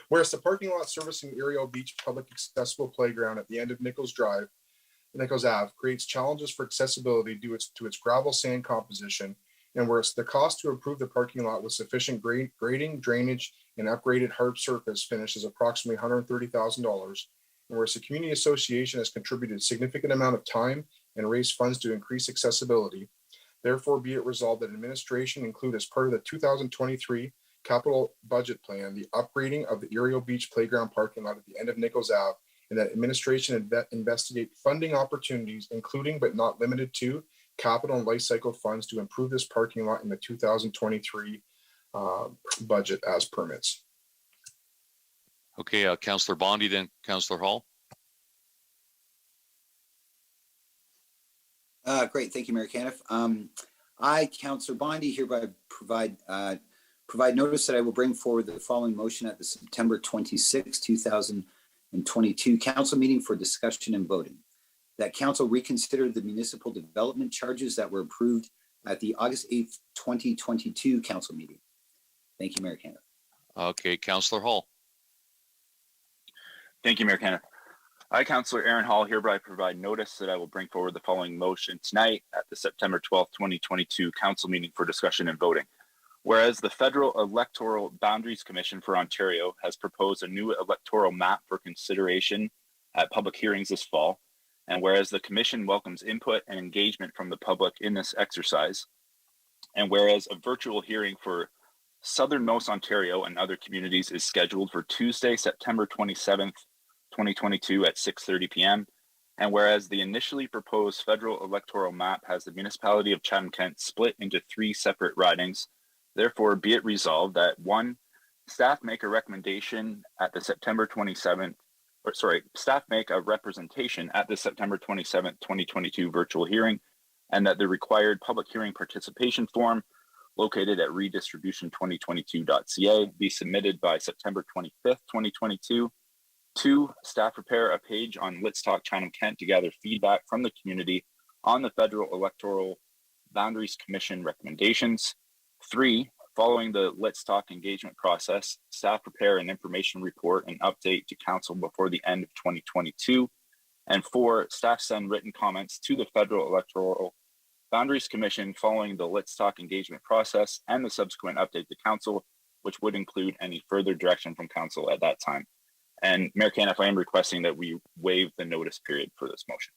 [SPEAKER 4] Whereas the parking lot servicing Ariel Beach Public Accessible Playground at the end of Nichols Ave creates challenges for accessibility due to its gravel sand composition, and whereas the cost to improve the parking lot with sufficient grading, drainage, and upgraded hard surface finish is approximately $130,000, and whereas the community association has contributed a significant amount of time and raised funds to increase accessibility, therefore be it resolved that administration include as part of the 2023 capital budget plan the upgrading of the Ariel Beach Playground parking lot at the end of Nichols Ave, and that administration investigate funding opportunities, including but not limited to capital and life cycle funds to improve this parking lot in the 2023 budget as permits.
[SPEAKER 2] Okay, Councillor Bondi, then Councillor Hall.
[SPEAKER 12] Great, thank you, Mayor Caniff. I, Councillor Bondi, hereby provide notice that I will bring forward the following motion at the September 26, 2022 council meeting for discussion and voting. That council reconsider the municipal development charges that were approved at the August 8th, 2022 council meeting. Thank you, Mayor Caniff.
[SPEAKER 2] Okay, Councillor Hall.
[SPEAKER 17] Thank you, Mayor Kenneth. I, Councillor Aaron Hall, hereby provide notice that I will bring forward the following motion tonight at the September 12th, 2022 council meeting for discussion and voting. Whereas the Federal Electoral Boundaries Commission for Ontario has proposed a new electoral map for consideration at public hearings this fall, and whereas the Commission welcomes input and engagement from the public in this exercise, and whereas a virtual hearing for Southernmost Ontario and other communities is scheduled for Tuesday, September 27th, 2022 at 6:30 p.m. And whereas the initially proposed federal electoral map has the municipality of Chatham-Kent split into 3 separate ridings, therefore be it resolved that 1, staff make a recommendation at the September 27th staff make a representation at the September 27th, 2022 virtual hearing, and that the required public hearing participation form located at redistribution2022.ca be submitted by September 25th, 2022. 2, staff prepare a page on Let's Talk Chatham-Kent to gather feedback from the community on the Federal Electoral Boundaries Commission recommendations. 3, following the Let's Talk engagement process, staff prepare an information report and update to council before the end of 2022. And 4, staff send written comments to the Federal Electoral Boundaries Commission following the Let's Talk engagement process and the subsequent update to council, which would include any further direction from council at that time. And Mayor Caniff, I am requesting that we waive the notice period for this motion.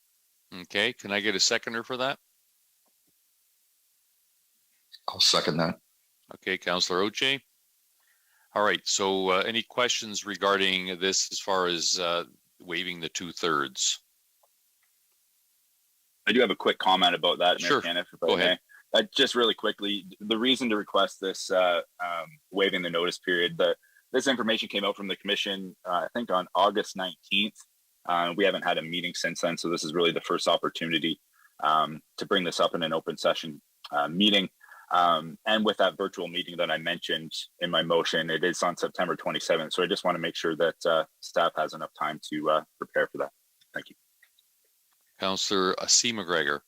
[SPEAKER 2] Okay, can I get a seconder for that?
[SPEAKER 5] I'll second that.
[SPEAKER 2] Okay, Councillor Oche. All right, so any questions regarding this as far as waiving the 2/3?
[SPEAKER 17] I do have a quick comment about that, Mayor
[SPEAKER 2] Sure.
[SPEAKER 17] Caniff, if
[SPEAKER 2] Go
[SPEAKER 17] I may.
[SPEAKER 2] ahead.
[SPEAKER 17] Just really quickly, the reason to request this waiving the notice period, this information came out from the commission, I think on August 19th. We haven't had a meeting since then, so this is really the first opportunity to bring this up in an open session meeting. And with that virtual meeting that I mentioned in my motion, it is on September 27th. So I just want to make sure that staff has enough time to prepare for that. Thank you.
[SPEAKER 2] Councillor C. McGregor.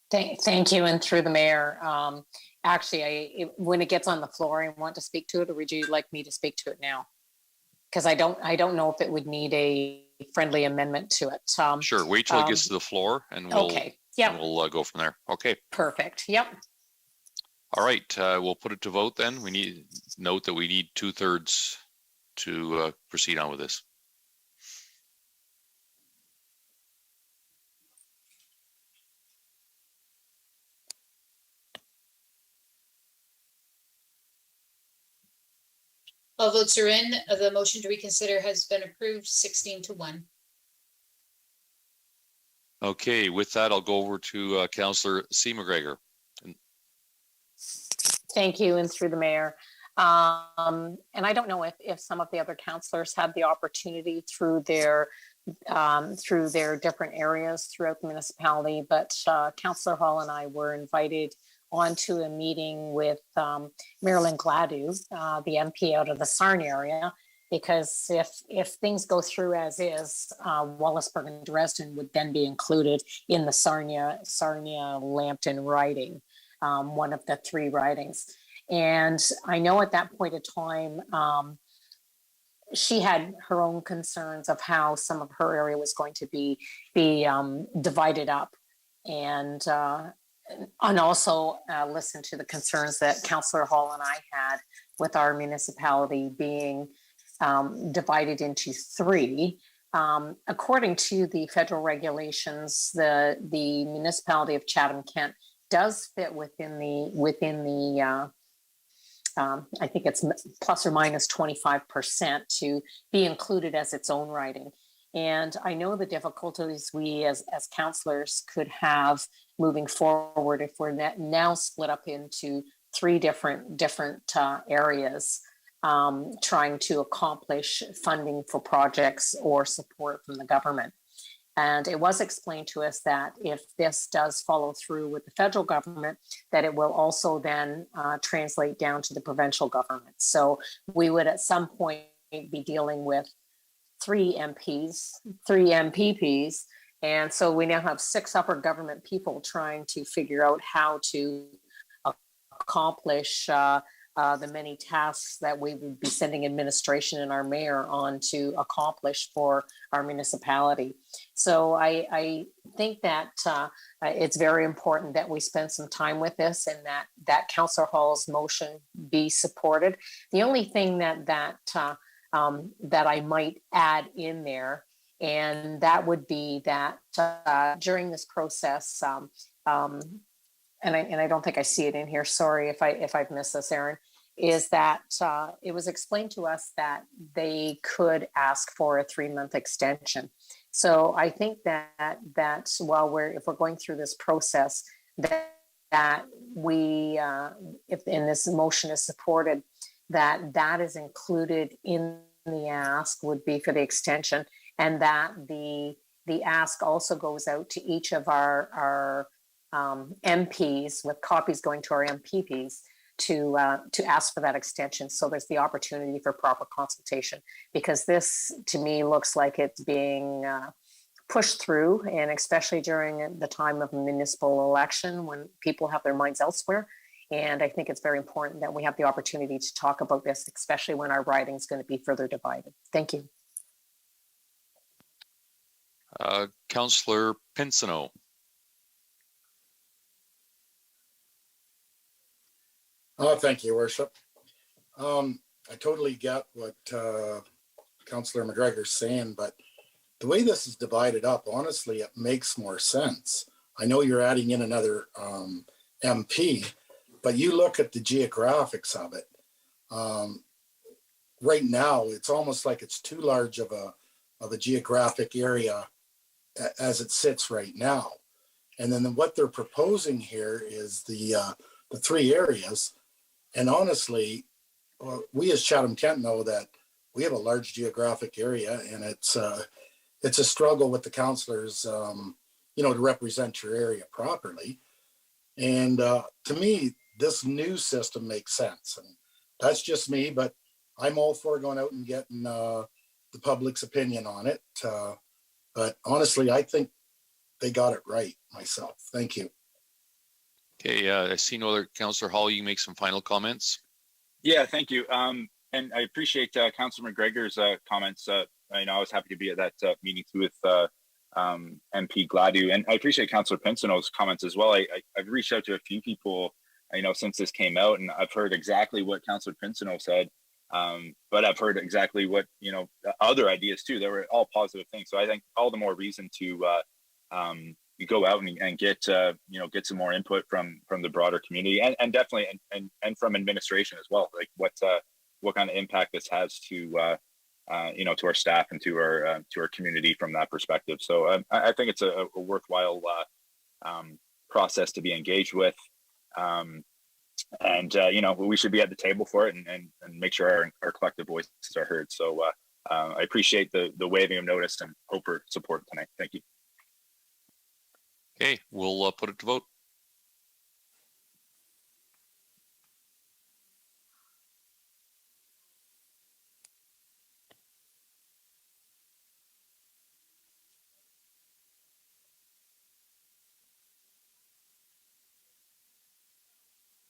[SPEAKER 18] Thank you, and through the mayor. Actually, when it gets on the floor, I want to speak to it, or would you like me to speak to it now? Because I don't know if it would need a friendly amendment to it.
[SPEAKER 2] Sure, wait till it gets to the floor, and we'll go from there. Okay.
[SPEAKER 18] Perfect. Yep.
[SPEAKER 2] All right, we'll put it to vote then. We need note that we need 2/3 to proceed on with this.
[SPEAKER 1] All votes are in. The motion to reconsider has been approved 16-1.
[SPEAKER 2] Okay, with that, I'll go over to Councillor C. McGregor.
[SPEAKER 18] Thank you, and through the mayor. And I don't know if some of the other councillors had the opportunity through their different areas throughout the municipality, but Councillor Hall and I were invited onto a meeting with Marilyn Gladue, the MP out of the Sarnia area, because if things go through as is, Wallaceburg and Dresden would then be included in the Sarnia-Lambton riding, one of the 3 ridings. And I know at that point of time, she had her own concerns of how some of her area was going to be divided up, and also listen to the concerns that Councillor Hall and I had with our municipality being divided into 3. According to the federal regulations, the municipality of Chatham-Kent does fit within the I think it's plus or minus 25% to be included as its own riding. And I know the difficulties we as councillors could have moving forward if we're now split up into 3 different areas, trying to accomplish funding for projects or support from the government. And it was explained to us that if this does follow through with the federal government, that it will also then translate down to the provincial government. So we would at some point be dealing with 3 MPs, 3 MPPs. And so we now have 6 upper government people trying to figure out how to accomplish the many tasks that we would be sending administration and our mayor on to accomplish for our municipality. So I think that it's very important that we spend some time with this, and that Councillor Hall's motion be supported. The only thing that I might add in there, and that would be that during this process, and I don't think I see it in here. Sorry if I've missed this, Aaron. Is that it was explained to us that they could ask for a 3-month extension. So I think that while if we're going through this process, that we if this motion is supported, that is included in the ask would be for the extension, and that the ask also goes out to each of our MPs, with copies going to our MPPs to ask for that extension. So there's the opportunity for proper consultation, because this to me looks like it's being pushed through, and especially during the time of municipal election when people have their minds elsewhere. And I think it's very important that we have the opportunity to talk about this, especially when our riding is going to be further divided. Thank you.
[SPEAKER 2] Councillor Pinsino.
[SPEAKER 19] Thank you, Your Worship. I totally get what Councillor McGregor's saying, but the way this is divided up, honestly, it makes more sense. I know you're adding in another MP, but you look at the geographics of it. Right now, it's almost like it's too large of a geographic area as it sits right now. And then what they're proposing here is the 3 areas. And honestly, we as Chatham-Kent know that we have a large geographic area, and it's a struggle with the councillors, to represent your area properly. And to me, this new system makes sense. And that's just me, but I'm all for going out and getting the public's opinion on it. But honestly, I think they got it right myself. Thank you.
[SPEAKER 2] Okay, I see no other. Councillor Hall, you make some final comments.
[SPEAKER 17] Yeah, thank you. And I appreciate Councillor McGregor's comments. I was happy to be at that meeting too with MP Gladue, and I appreciate Councillor Pinsino's comments as well. I've reached out to a few people, since this came out, and I've heard exactly what Councillor Pinsino said, but I've heard exactly what other ideas too. They were all positive things. So I think all the more reason to you go out and get get some more input from the broader community, and definitely and from administration as well, like what kind of impact this has to to our staff and to our community from that perspective. So I think it's a worthwhile process to be engaged with, and we should be at the table for it and make sure our collective voices are heard. So I appreciate the waiving of notice and hope for support tonight. Thank you.
[SPEAKER 2] Okay, we'll put it to vote.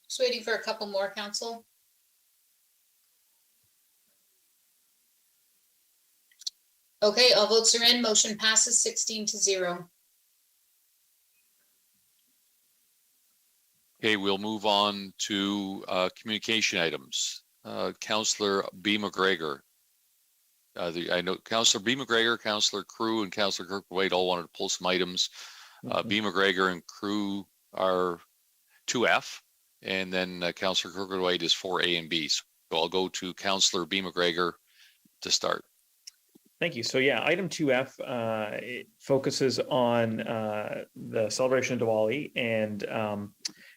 [SPEAKER 1] Just waiting for a couple more, Council. Okay, all votes are in. Motion passes 16-0.
[SPEAKER 2] Okay, we'll move on to communication items. Councillor B. McGregor. I know Councillor B. McGregor, Councillor Crew, and Councillor Kirkwood all wanted to pull some items. B. McGregor and Crew are 2F, and then Councillor Kirkwood is 4A and B. So I'll go to Councillor B. McGregor to start.
[SPEAKER 3] Thank you. So yeah, item 2F it focuses on the celebration of Diwali, and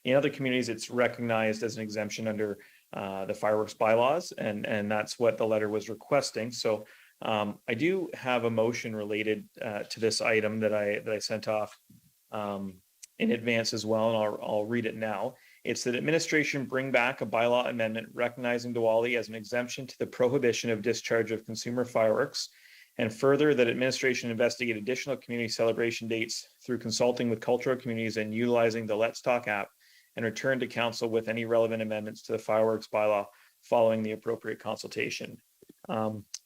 [SPEAKER 3] in other communities, it's recognized as an exemption under the fireworks bylaws, and that's what the letter was requesting. So I do have a motion related to this item that I sent off in advance as well, and I'll read it now. It's that administration bring back a bylaw amendment recognizing Diwali as an exemption to the prohibition of discharge of consumer fireworks, and further that administration investigate additional community celebration dates through consulting with cultural communities and utilizing the Let's Talk app, and return to council with any relevant amendments to the fireworks bylaw following the appropriate consultation.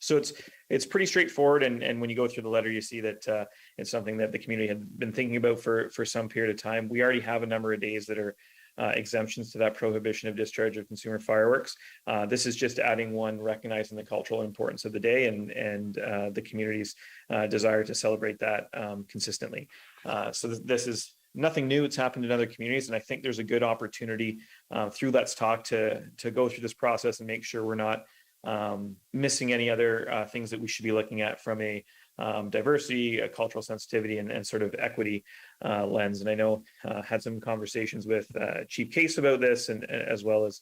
[SPEAKER 3] So it's pretty straightforward, and when you go through the letter, you see that it's something that the community had been thinking about for some period of time. We already have a number of days that are exemptions to that prohibition of discharge of consumer fireworks. This is just adding one recognizing the cultural importance of the day and the community's desire to celebrate that consistently. So this is nothing new. It's happened in other communities, and I think there's a good opportunity through Let's Talk to go through this process and make sure we're not missing any other things that we should be looking at from a diversity, a cultural sensitivity, and sort of equity lens. And I know had some conversations with Chief Case about this, and as well as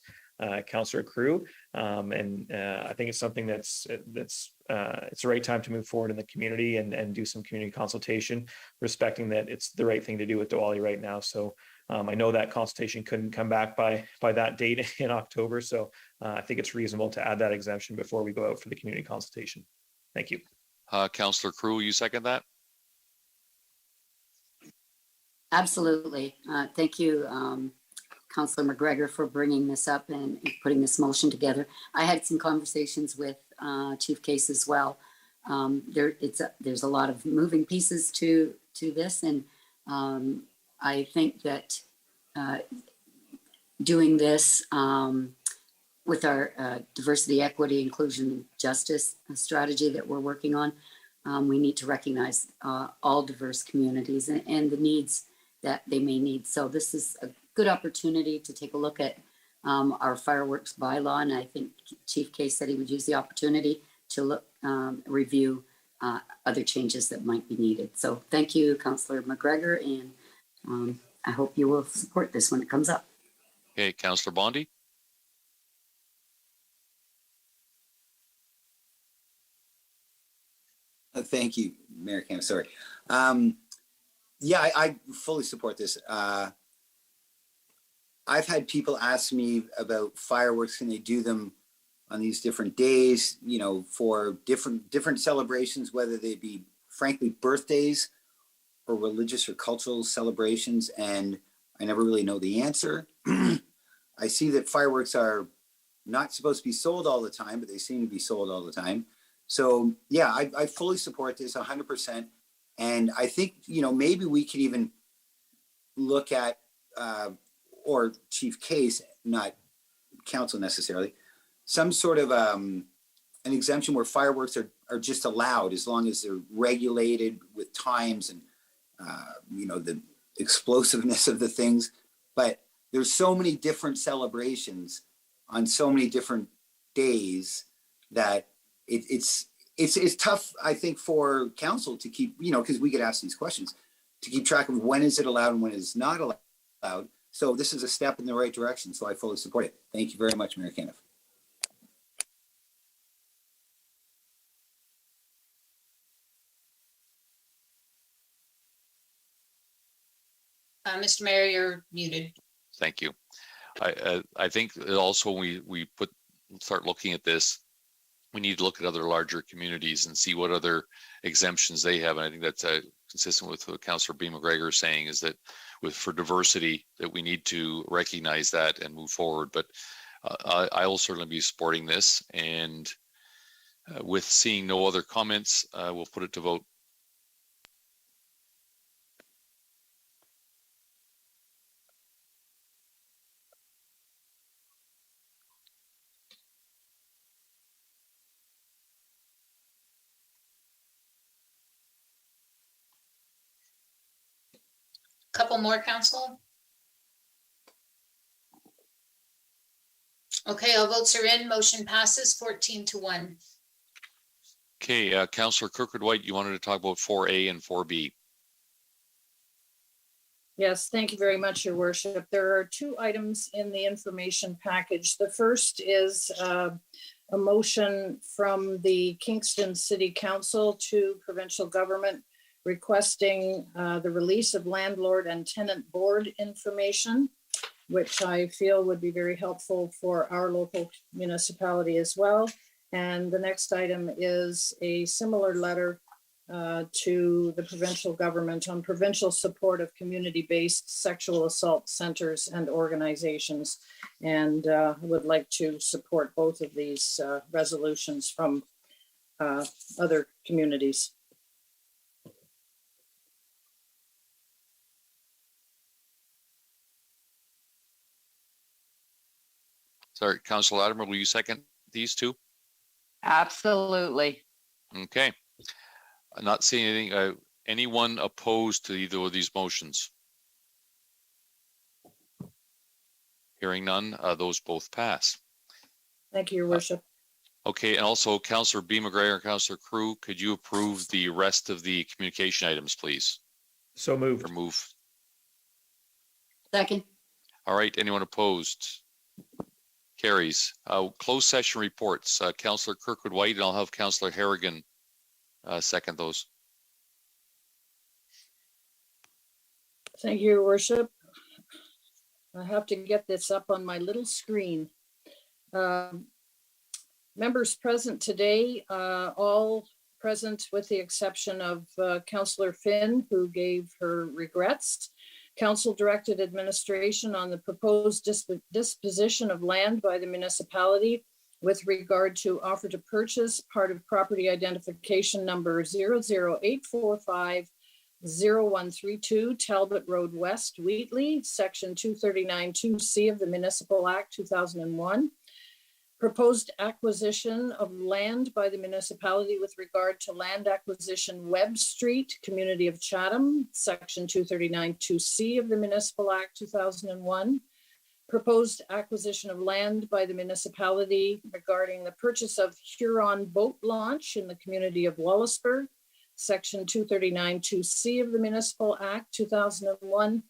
[SPEAKER 3] Councillor Crew. I think it's something that's it's the right time to move forward in the community and do some community consultation, respecting that it's the right thing to do with Diwali right now. So I know that consultation couldn't come back by that date in October. So I think it's reasonable to add that exemption before we go out for the community consultation. Thank you.
[SPEAKER 2] Councillor Crew, you second that?
[SPEAKER 20] Absolutely. Thank you, Councillor McGregor, for bringing this up and putting this motion together. I had some conversations with Chief Case as well. There's a lot of moving pieces to this, and I think that doing this with our diversity, equity, inclusion, justice strategy that we're working on, we need to recognize all diverse communities and the needs that they may need. So this is a good opportunity to take a look at our fireworks bylaw, and I think Chief Case said he would use the opportunity to look review other changes that might be needed. So thank you, Councillor McGregor, and I hope you will support this when it comes up.
[SPEAKER 2] Okay, Councillor Bondi.
[SPEAKER 12] Thank you, Mayor Cam. Sorry. Yeah, I fully support this. I've had people ask me about fireworks. Can they do them on these different days, you know, for different celebrations, whether they be, frankly, birthdays or religious or cultural celebrations? And I never really know the answer. I see that fireworks are not supposed to be sold all the time, but they seem to be sold all the time. So yeah, I fully support this 100%. And I think, you know, maybe we could even look at, or Chief Case, not council necessarily, some sort of an exemption where fireworks are just allowed as long as they're regulated with times and, you know, the explosiveness of the things. But there's so many different celebrations on so many different days that it's tough, I think, for council to keep, you know, because we get asked these questions, to keep track of when is it allowed and when it is not allowed. So this is a step in the right direction. So I fully support it. Thank you very much, Mayor Caniff.
[SPEAKER 1] Mr. Mayor, you're muted.
[SPEAKER 2] Thank you. I think also when we start looking at this, we need to look at other larger communities and see what other exemptions they have. And I think that's consistent with what Councillor B. McGregor is saying, is that for diversity, that we need to recognize that and move forward. But I will certainly be supporting this. And with seeing no other comments, we'll put it to vote.
[SPEAKER 1] Couple more, Council. Okay, all votes are in. Motion passes 14-1.
[SPEAKER 2] Okay, Councillor Kirkwood-White, you wanted to talk about 4A and 4B.
[SPEAKER 16] Yes, thank you very much, Your Worship. There are two items in the information package. The first is a motion from the Kingston City Council to provincial government requesting the release of landlord and tenant board information, which I feel would be very helpful for our local municipality as well. And the next item is a similar letter to the provincial government on provincial support of community-based sexual assault centers and organizations. And I would like to support both of these resolutions from other communities.
[SPEAKER 2] Sorry, Councillor Latimer, will you second these two?
[SPEAKER 7] Absolutely.
[SPEAKER 2] Okay. I'm not seeing anything. Anyone opposed to either of these motions? Hearing none, those both pass.
[SPEAKER 16] Thank you, Your Worship.
[SPEAKER 2] Okay, and also Councillor B. McGregor and Councillor Crew, could you approve the rest of the communication items, please?
[SPEAKER 3] So moved.
[SPEAKER 2] Or move.
[SPEAKER 20] Second.
[SPEAKER 2] All right, anyone opposed? Carries. Closed session reports. Councillor Kirkwood White, and I'll have Councillor Harrigan second those.
[SPEAKER 16] Thank you, Your Worship. I have to get this up on my little screen. Members present today, all present with the exception of Councillor Finn, who gave her regrets. Council directed administration on the proposed disposition of land by the municipality with regard to offer to purchase part of property identification number 00845-0132 Talbot Road West, Wheatley, Section 239-2C of the Municipal Act 2001. Proposed acquisition of land by the municipality with regard to land acquisition Webb Street, Community of Chatham, Section 239-2C of the Municipal Act 2001. Proposed acquisition of land by the municipality regarding the purchase of Huron Boat Launch in the community of Wallaceburg, Section 239-2C of the Municipal Act 2001.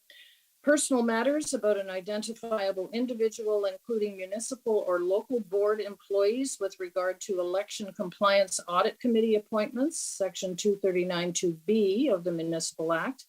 [SPEAKER 16] Personal matters about an identifiable individual, including municipal or local board employees with regard to election compliance audit committee appointments, Section 239-2B of the Municipal Act.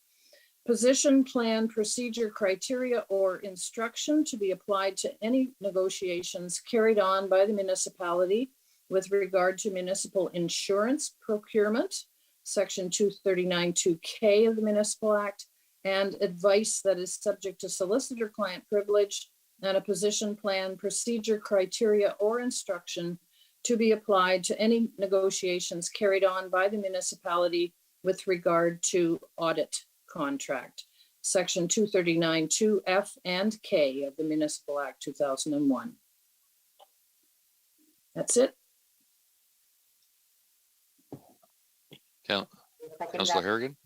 [SPEAKER 16] Position, plan, procedure, criteria, or instruction to be applied to any negotiations carried on by the municipality with regard to municipal insurance procurement, Section 239-2K of the Municipal Act, and advice that is subject to solicitor-client privilege, and a position, plan, procedure, criteria, or instruction to be applied to any negotiations carried on by the municipality with regard to audit contract, Section 239-2F and K of the Municipal Act 2001. That's it.
[SPEAKER 2] Councillor Harrigan?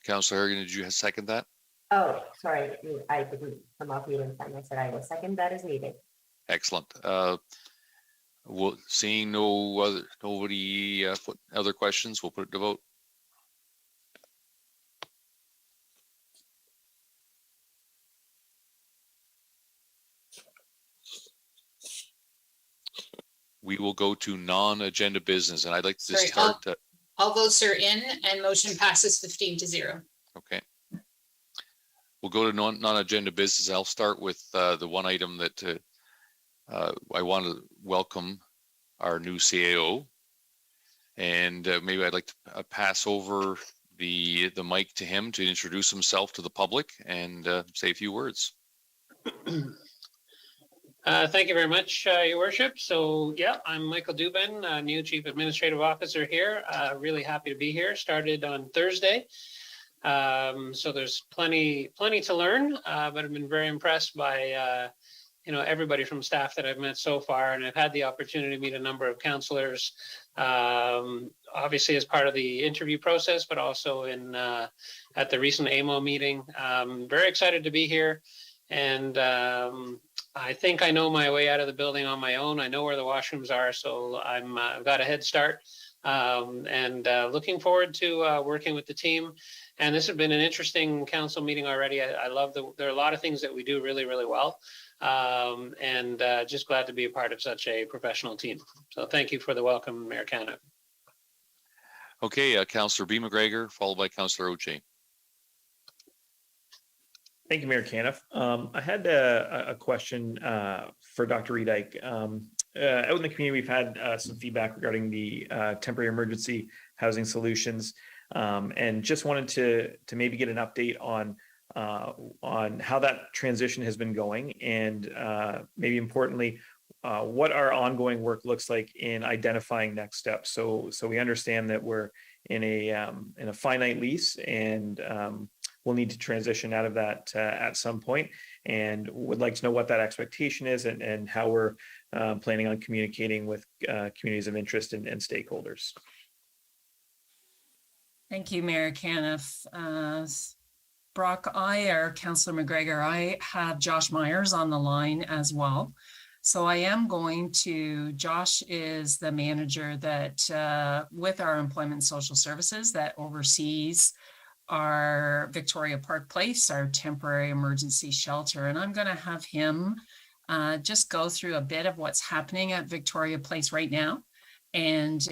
[SPEAKER 2] Councillor Harrigan, did you second that?
[SPEAKER 21] Oh, sorry, I didn't come off mute in time. I said I will second that as needed.
[SPEAKER 2] Excellent. Seeing nobody put other questions, we'll put it to vote. We will go to non-agenda business, and I'd like to start.
[SPEAKER 1] All votes are in, and motion passes 15-0.
[SPEAKER 2] Okay. We'll go to non-agenda business. I'll start with the one item that I want to welcome our new CAO, and maybe I'd like to pass over the mic to him to introduce himself to the public and say a few words.
[SPEAKER 14] Thank you very much, Your Worship. So yeah, I'm Michael Dubin, new Chief Administrative Officer here. Really happy to be here. Started on Thursday. So there's plenty to learn, but I've been very impressed by everybody from staff that I've met so far, and I've had the opportunity to meet a number of councillors, obviously as part of the interview process, but also at the recent AMO meeting. Very excited to be here, and I think I know my way out of the building on my own. I know where the washrooms are, so I've got a head start, and looking forward to working with the team. And this has been an interesting council meeting already. I love there are a lot of things that we do really, really well. And just glad to be a part of such a professional team. So thank you for the welcome, Mayor Caniff.
[SPEAKER 2] Okay, Councillor B. McGregor, followed by Councillor Oche.
[SPEAKER 3] Thank you, Mayor Caniff. I had a question for Dr. Redike. Out in the community, we've had some feedback regarding the temporary emergency housing solutions, and just wanted to maybe get an update on how that transition has been going, and maybe importantly, what our ongoing work looks like in identifying next steps. So we understand that we're in a finite lease, and we'll need to transition out of that at some point, and would like to know what that expectation is, and how we're planning on communicating with communities of interest and stakeholders.
[SPEAKER 22] Thank you, Mayor Caniff. Brock, or Councillor McGregor, I have Josh Myers on the line as well. So I am going to, Josh is the manager that with our Employment and Social Services that oversees our Victoria Park Place, our temporary emergency shelter. And I'm going to have him just go through a bit of what's happening at Victoria Place right now and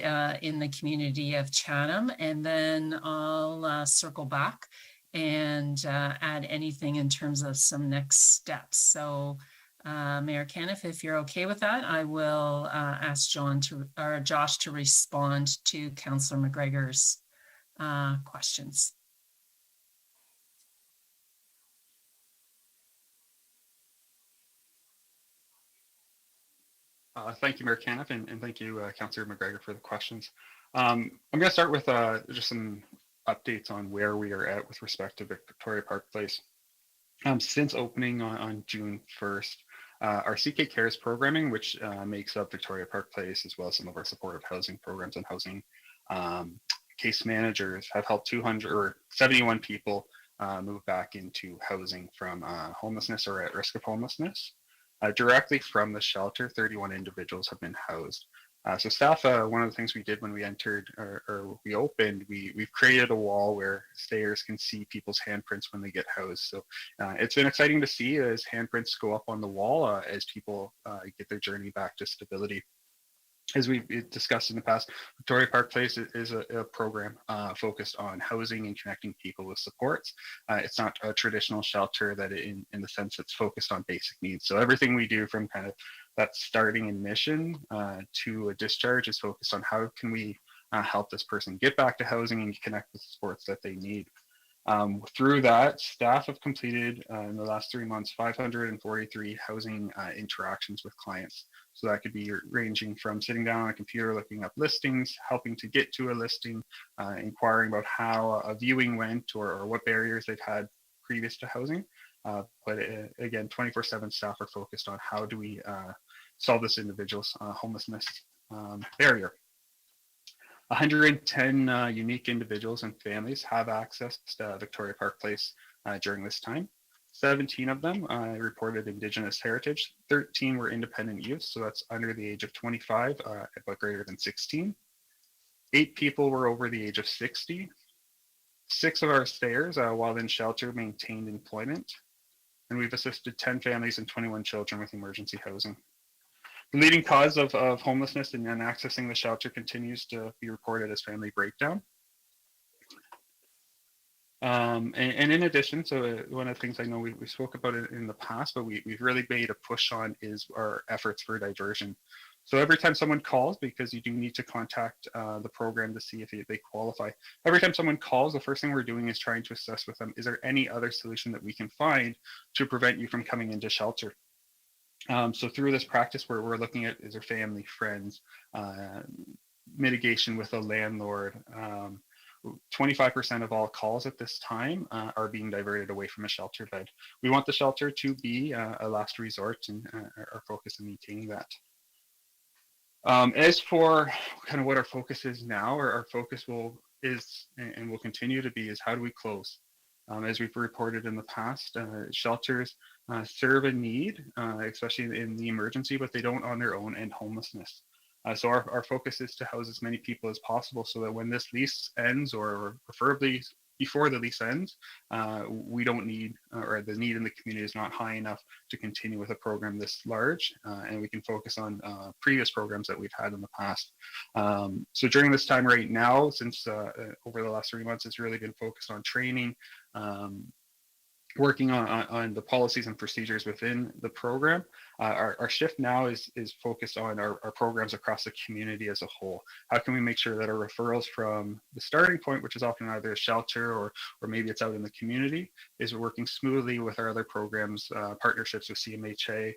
[SPEAKER 22] in the community of Chatham. And then I'll circle back and add anything in terms of some next steps. So Mayor Caniff, if you're okay with that, I will ask Josh to respond to Councillor McGregor's questions.
[SPEAKER 9] Thank you, Mayor Caniff, and thank you, Councillor McGregor, for the questions. I'm going to start with just some updates on where we are at with respect to Victoria Park Place. Since opening on June 1st, our CK Cares programming, which makes up Victoria Park Place, as well as some of our supportive housing programs and housing case managers, have helped 271 people move back into housing from homelessness or at risk of homelessness. Directly from the shelter, 31 individuals have been housed. So staff, one of the things we did when we entered or we opened, we've created a wall where stayers can see people's handprints when they get housed. So it's been exciting to see as handprints go up on the wall as people get their journey back to stability. As we've discussed in the past, Victoria Park Place is a program focused on housing and connecting people with supports. It's not a traditional shelter that in the sense it's focused on basic needs. So everything we do from kind of that starting admission to a discharge is focused on how can we help this person get back to housing and connect with the supports that they need. Through that, staff have completed in the last 3 months 543 housing interactions with clients. So that could be ranging from sitting down on a computer looking up listings, helping to get to a listing, inquiring about how a viewing went or what barriers they've had previous to housing. But again, 24/7 staff are focused on how do we solve this individual's homelessness barrier. 110 unique individuals and families have accessed Victoria Park Place during this time. 17 of them reported Indigenous heritage. 13 were independent youth, so that's under the age of 25, but greater than 16. 8 people were over the age of 60. 6 of our stayers, while in shelter, maintained employment. And we've assisted 10 families and 21 children with emergency housing. The leading cause of homelessness and accessing the shelter continues to be reported as family breakdown. And in addition, so one of the things I know we spoke about it in the past, but we've really made a push on is our efforts for diversion. So every time someone calls, because you do need to contact the program to see if they qualify, every time someone calls, the first thing we're doing is trying to assess with them, is there any other solution that we can find to prevent you from coming into shelter? So through this practice, we're looking at, is there family, friends, mitigation with a landlord. 25% of all calls at this time are being diverted away from a shelter bed. We want the shelter to be a last resort and our focus in maintaining that. As for kind of what our focus is now, or our focus will continue to be, is how do we close? As we've reported in the past, shelters serve a need, especially in the emergency, but they don't on their own end homelessness. So our focus is to house as many people as possible so that when this lease ends, or preferably before the lease ends, we don't need, or the need in the community is not high enough to continue with a program this large, and we can focus on previous programs that we've had in the past. So during this time right now, since over the last 3 months, it's really been focused on training, working on the policies and procedures within the program. Our shift now is focused on our programs across the community as a whole. How can we make sure that our referrals from the starting point, which is often either a shelter or maybe it's out in the community, is working smoothly with our other programs, partnerships with CMHA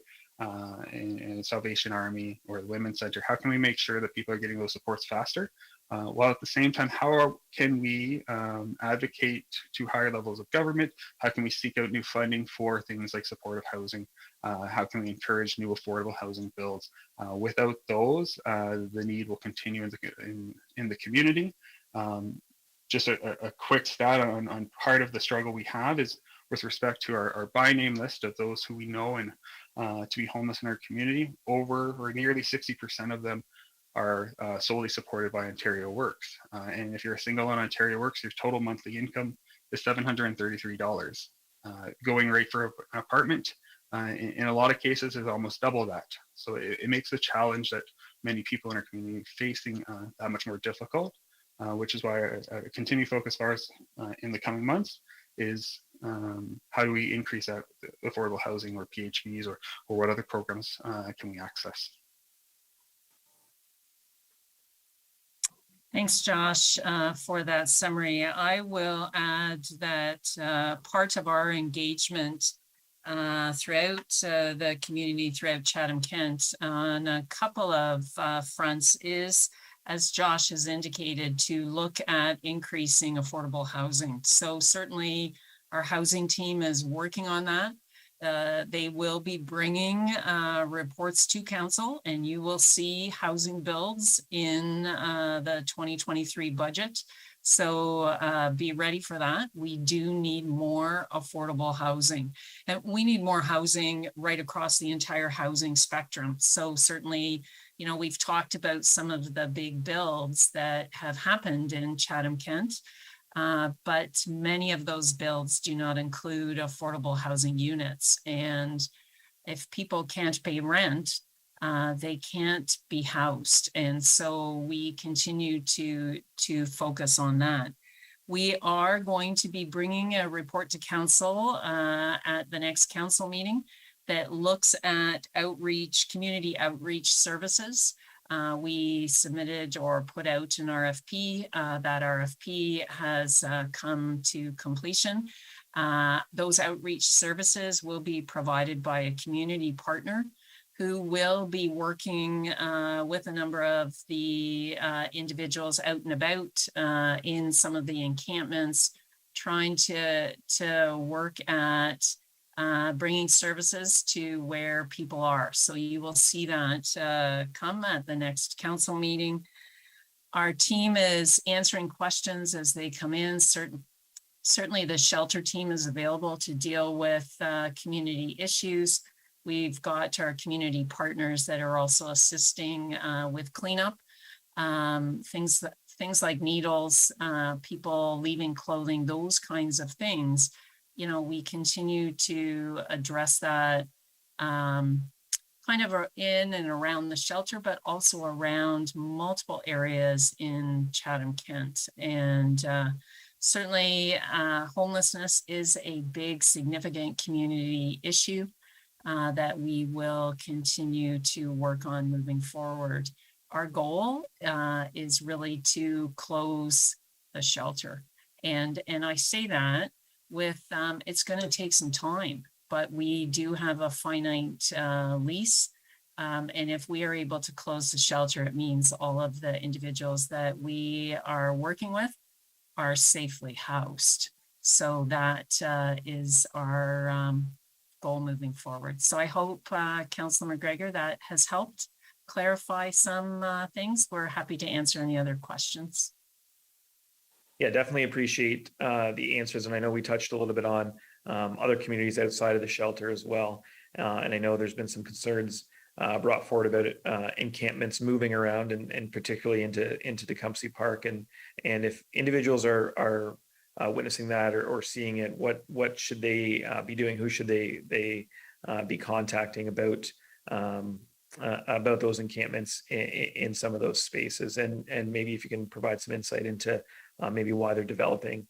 [SPEAKER 9] and Salvation Army or the Women's Center? How can we make sure that people are getting those supports faster? While at the same time, how can we advocate to higher levels of government? How can we seek out new funding for things like supportive housing? How can we encourage new affordable housing builds? Without those, the need will continue in the community. Just a quick stat on part of the struggle we have is with respect to our by name list of those who we know and to be homeless in our community, over or nearly 60% of them are solely supported by Ontario Works. And if you're a single on Ontario Works, your total monthly income is $733. Going rate for an apartment in a lot of cases is almost double that. So it makes the challenge that many people in our community facing that much more difficult, which is why a continued focus for us in the coming months is how do we increase that affordable housing or PHVs or what other programs can we access?
[SPEAKER 22] Thanks, Josh, for that summary. I will add that part of our engagement throughout the community, throughout Chatham-Kent, on a couple of fronts is, as Josh has indicated, to look at increasing affordable housing. So certainly our housing team is working on that. They will be bringing reports to council, and you will see housing builds in the 2023 budget. So be ready for that. We do need more affordable housing, and we need more housing right across the entire housing spectrum. So certainly, you know, we've talked about some of the big builds that have happened in Chatham-Kent. But many of those builds do not include affordable housing units. And if people can't pay rent, they can't be housed. And so we continue to focus on that. We are going to be bringing a report to council at the next council meeting that looks at outreach, community outreach services. We submitted or put out an RFP. That RFP has come to completion. Those outreach services will be provided by a community partner who will be working with a number of the individuals out and about in some of the encampments, trying to work at bringing services to where people are. So you will see that come at the next council meeting. Our team is answering questions as they come in. Certainly the shelter team is available to deal with community issues. We've got our community partners that are also assisting with cleanup, things like needles, people leaving clothing, those kinds of things. You know, we continue to address that kind of in and around the shelter, but also around multiple areas in Chatham-Kent. And certainly homelessness is a big, significant community issue that we will continue to work on moving forward. Our goal is really to close the shelter. And I say that with, it's going to take some time, but we do have a finite lease. And if we are able to close the shelter, it means all of the individuals that we are working with are safely housed. So that is our goal moving forward. So I hope, Councillor McGregor, that has helped clarify some things. We're happy to answer any other questions.
[SPEAKER 3] Yeah, definitely appreciate the answers. And I know we touched a little bit on other communities outside of the shelter as well. And I know there's been some concerns brought forward about encampments moving around and particularly into Tecumseh Park. And if individuals are witnessing that or seeing it, what should they be doing? Who should they be contacting about those encampments in some of those spaces? And maybe if you can provide some insight into maybe why they're developing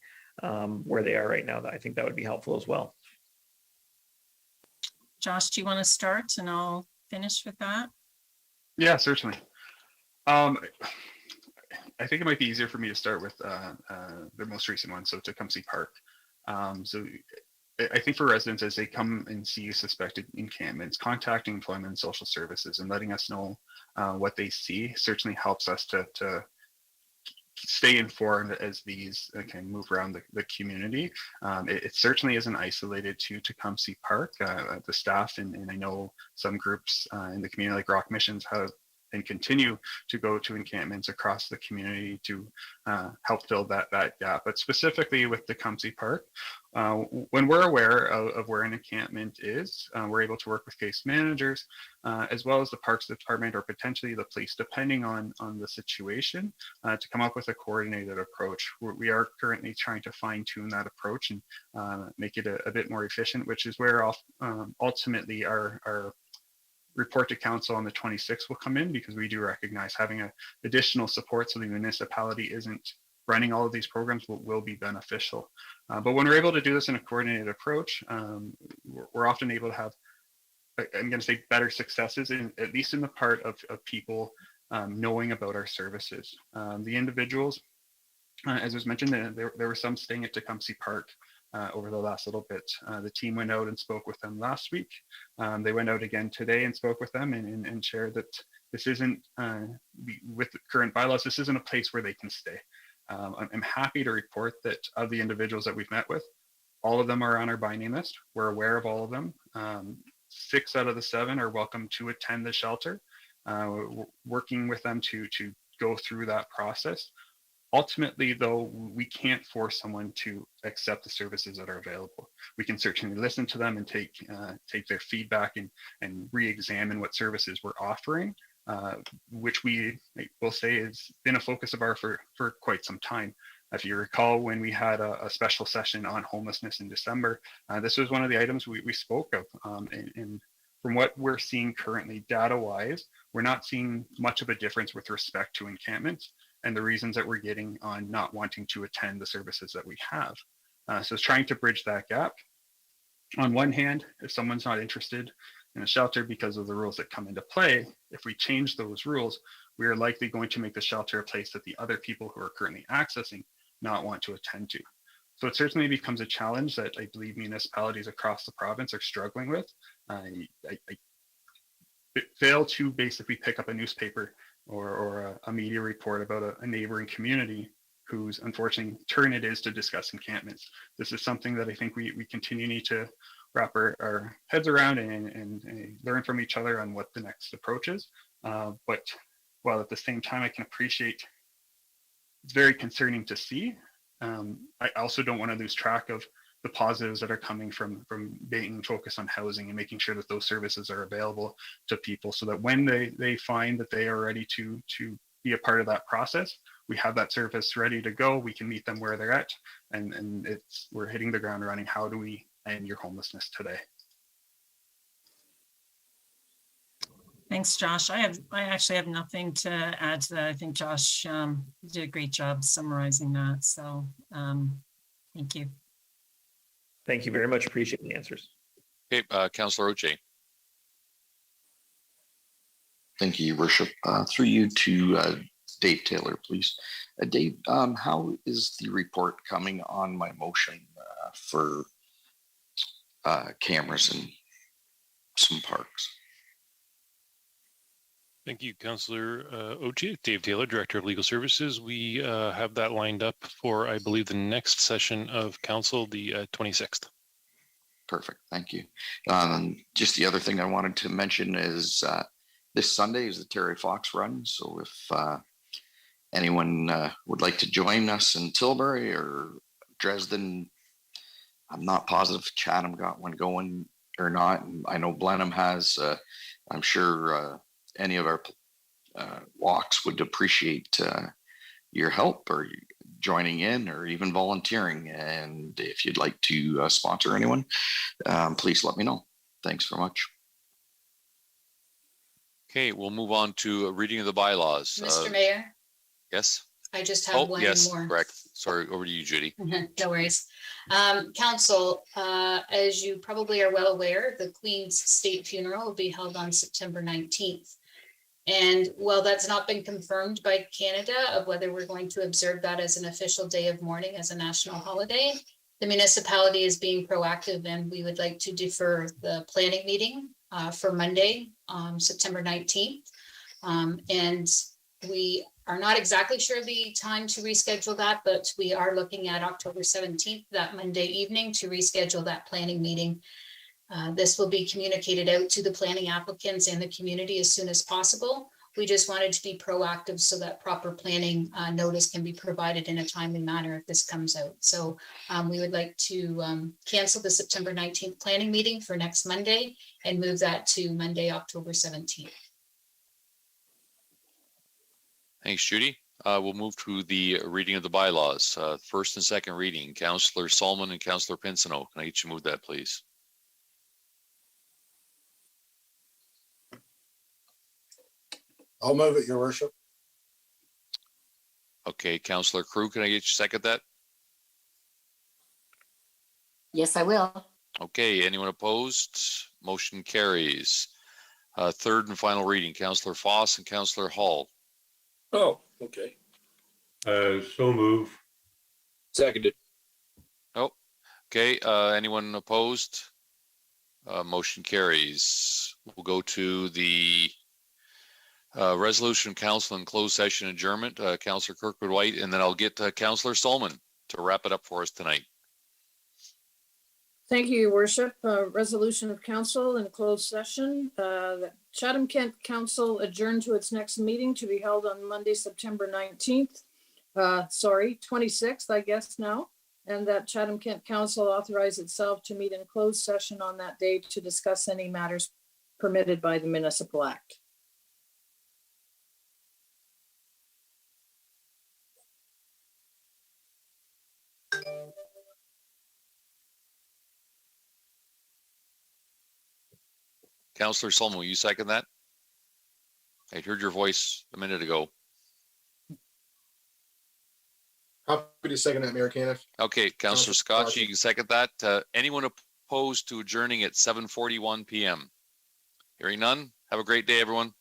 [SPEAKER 3] where they are right now, I think that would be helpful as well.
[SPEAKER 22] Josh, do you want to start and I'll finish with that?
[SPEAKER 9] Yeah, certainly. I think it might be easier for me to start with the most recent one, so Tecumseh Park. So I think for residents, as they come and see suspected encampments, contacting Employment and Social Services and letting us know what they see certainly helps us to stay informed as these can move around the community. It certainly isn't isolated to Tecumseh Park. The staff and I know some groups in the community like Rock Missions and continue to go to encampments across the community to help fill that gap. But specifically with Tecumseh Park, when we're aware of where an encampment is, we're able to work with case managers as well as the Parks Department or potentially the police, depending on the situation, to come up with a coordinated approach. We are currently trying to fine tune that approach and make it a bit more efficient, which is where ultimately our report to council on the 26th will come in, because we do recognize having additional support so the municipality isn't running all of these programs will be beneficial. But when we're able to do this in a coordinated approach, we're often able to have, I'm going to say, better successes, at least in the part of people knowing about our services. The individuals, as was mentioned, there were some staying at Tecumseh Park over the last little bit. The team went out and spoke with them last week. They went out again today and spoke with them and shared that this isn't, with the current bylaws, this isn't a place where they can stay. I'm happy to report that of the individuals that we've met with, all of them are on our by name list. We're aware of all of them. 6 out of the 7 are welcome to attend the shelter. We're working with them to go through that process. Ultimately, though, we can't force someone to accept the services that are available. We can certainly listen to them and take their feedback and re-examine what services we're offering, which we will say has been a focus of ours for quite some time. If you recall, when we had a special session on homelessness in December, this was one of the items we spoke of. And from what we're seeing currently, data-wise, we're not seeing much of a difference with respect to encampments and the reasons that we're getting on not wanting to attend the services that we have. So it's trying to bridge that gap. On one hand, if someone's not interested in a shelter because of the rules that come into play, if we change those rules, we are likely going to make the shelter a place that the other people who are currently accessing not want to attend to. So it certainly becomes a challenge that I believe municipalities across the province are struggling with. I fail to basically pick up a newspaper or a media report about a neighboring community whose unfortunately turn it is to discuss encampments. This is something that I think we continue need to wrap our heads around and learn from each other on what the next approach is. But while at the same time I can appreciate it's very concerning to see, I also don't want to lose track of the positives that are coming from being focused on housing and making sure that those services are available to people, so that when they find that they are ready to be a part of that process, we have that service ready to go. We can meet them where they're at, and we're hitting the ground running. How do we end your homelessness today?
[SPEAKER 22] Thanks, Josh. I actually have nothing to add to that. I think Josh did a great job summarizing that. So thank you.
[SPEAKER 3] Thank you very much. Appreciate the answers.
[SPEAKER 2] Okay, Councillor Oche.
[SPEAKER 5] Thank you, Your Worship. Through you to Dave Taylor, please. Dave, how is the report coming on my motion for cameras in some parks?
[SPEAKER 10] Thank you, Councillor Oche. Dave Taylor, Director of Legal Services. We have that lined up for, I believe, the next session of council, the 26th.
[SPEAKER 5] Perfect. Thank you. Just the other thing I wanted to mention is this Sunday is the Terry Fox Run. So if anyone would like to join us in Tilbury or Dresden, I'm not positive if Chatham got one going or not. I know Blenheim has. I'm sure any of our walks would appreciate your help or joining in or even volunteering. And if you'd like to sponsor anyone, please let me know. Thanks very much.
[SPEAKER 2] Okay, we'll move on to a reading of the bylaws.
[SPEAKER 1] Mr. Mayor,
[SPEAKER 2] Yes.
[SPEAKER 1] I just have one
[SPEAKER 2] yes,
[SPEAKER 1] more.
[SPEAKER 2] correct. Sorry, over to you, Judy.
[SPEAKER 1] No worries. Council, as you probably are well aware, the Queen's State funeral will be held on September 19th. And while that's not been confirmed by Canada of whether we're going to observe that as an official day of mourning as a national holiday, the municipality is being proactive, and we would like to defer the planning meeting for Monday, September 19th. And we are not exactly sure the time to reschedule that, but we are looking at October 17th, that Monday evening, to reschedule that planning meeting. This will be communicated out to the planning applicants and the community as soon as possible. We just wanted to be proactive so that proper planning notice can be provided in a timely manner if this comes out. So we would like to cancel the September 19th planning meeting for next Monday and move that to Monday, October 17th.
[SPEAKER 2] Thanks, Judy. We'll move to the reading of the bylaws. First and second reading, Councillor Solomon and Councillor Pinsino. Can I get you to move that, please?
[SPEAKER 19] I'll move it, Your Worship.
[SPEAKER 2] Okay, Councillor Crew, can I get you to second that?
[SPEAKER 20] Yes, I will.
[SPEAKER 2] Okay, anyone opposed? Motion carries. Third and final reading, Councillor Foss and Councillor Hall.
[SPEAKER 6] Oh, okay. So move. Seconded.
[SPEAKER 2] Oh, okay. Anyone opposed? Motion carries. We'll go to the resolution council in closed session adjournment. Councillor Kirkwood White, and then I'll get Councillor Solomon to wrap it up for us tonight.
[SPEAKER 16] Thank you, Your Worship. Resolution of council in closed session. The Chatham-Kent-Council adjourned to its next meeting to be held on Monday, September 19th. 26th, I guess now. And that Chatham-Kent-Council authorized itself to meet in closed session on that day to discuss any matters permitted by the Municipal Act.
[SPEAKER 2] Councillor Solomon, will you second that? I heard your voice a minute ago.
[SPEAKER 4] Happy to second that, Mayor Caniff.
[SPEAKER 2] Okay, Councillor Scott, you can second that. Anyone opposed to adjourning at 7:41 p.m.? Hearing none. Have a great day, everyone.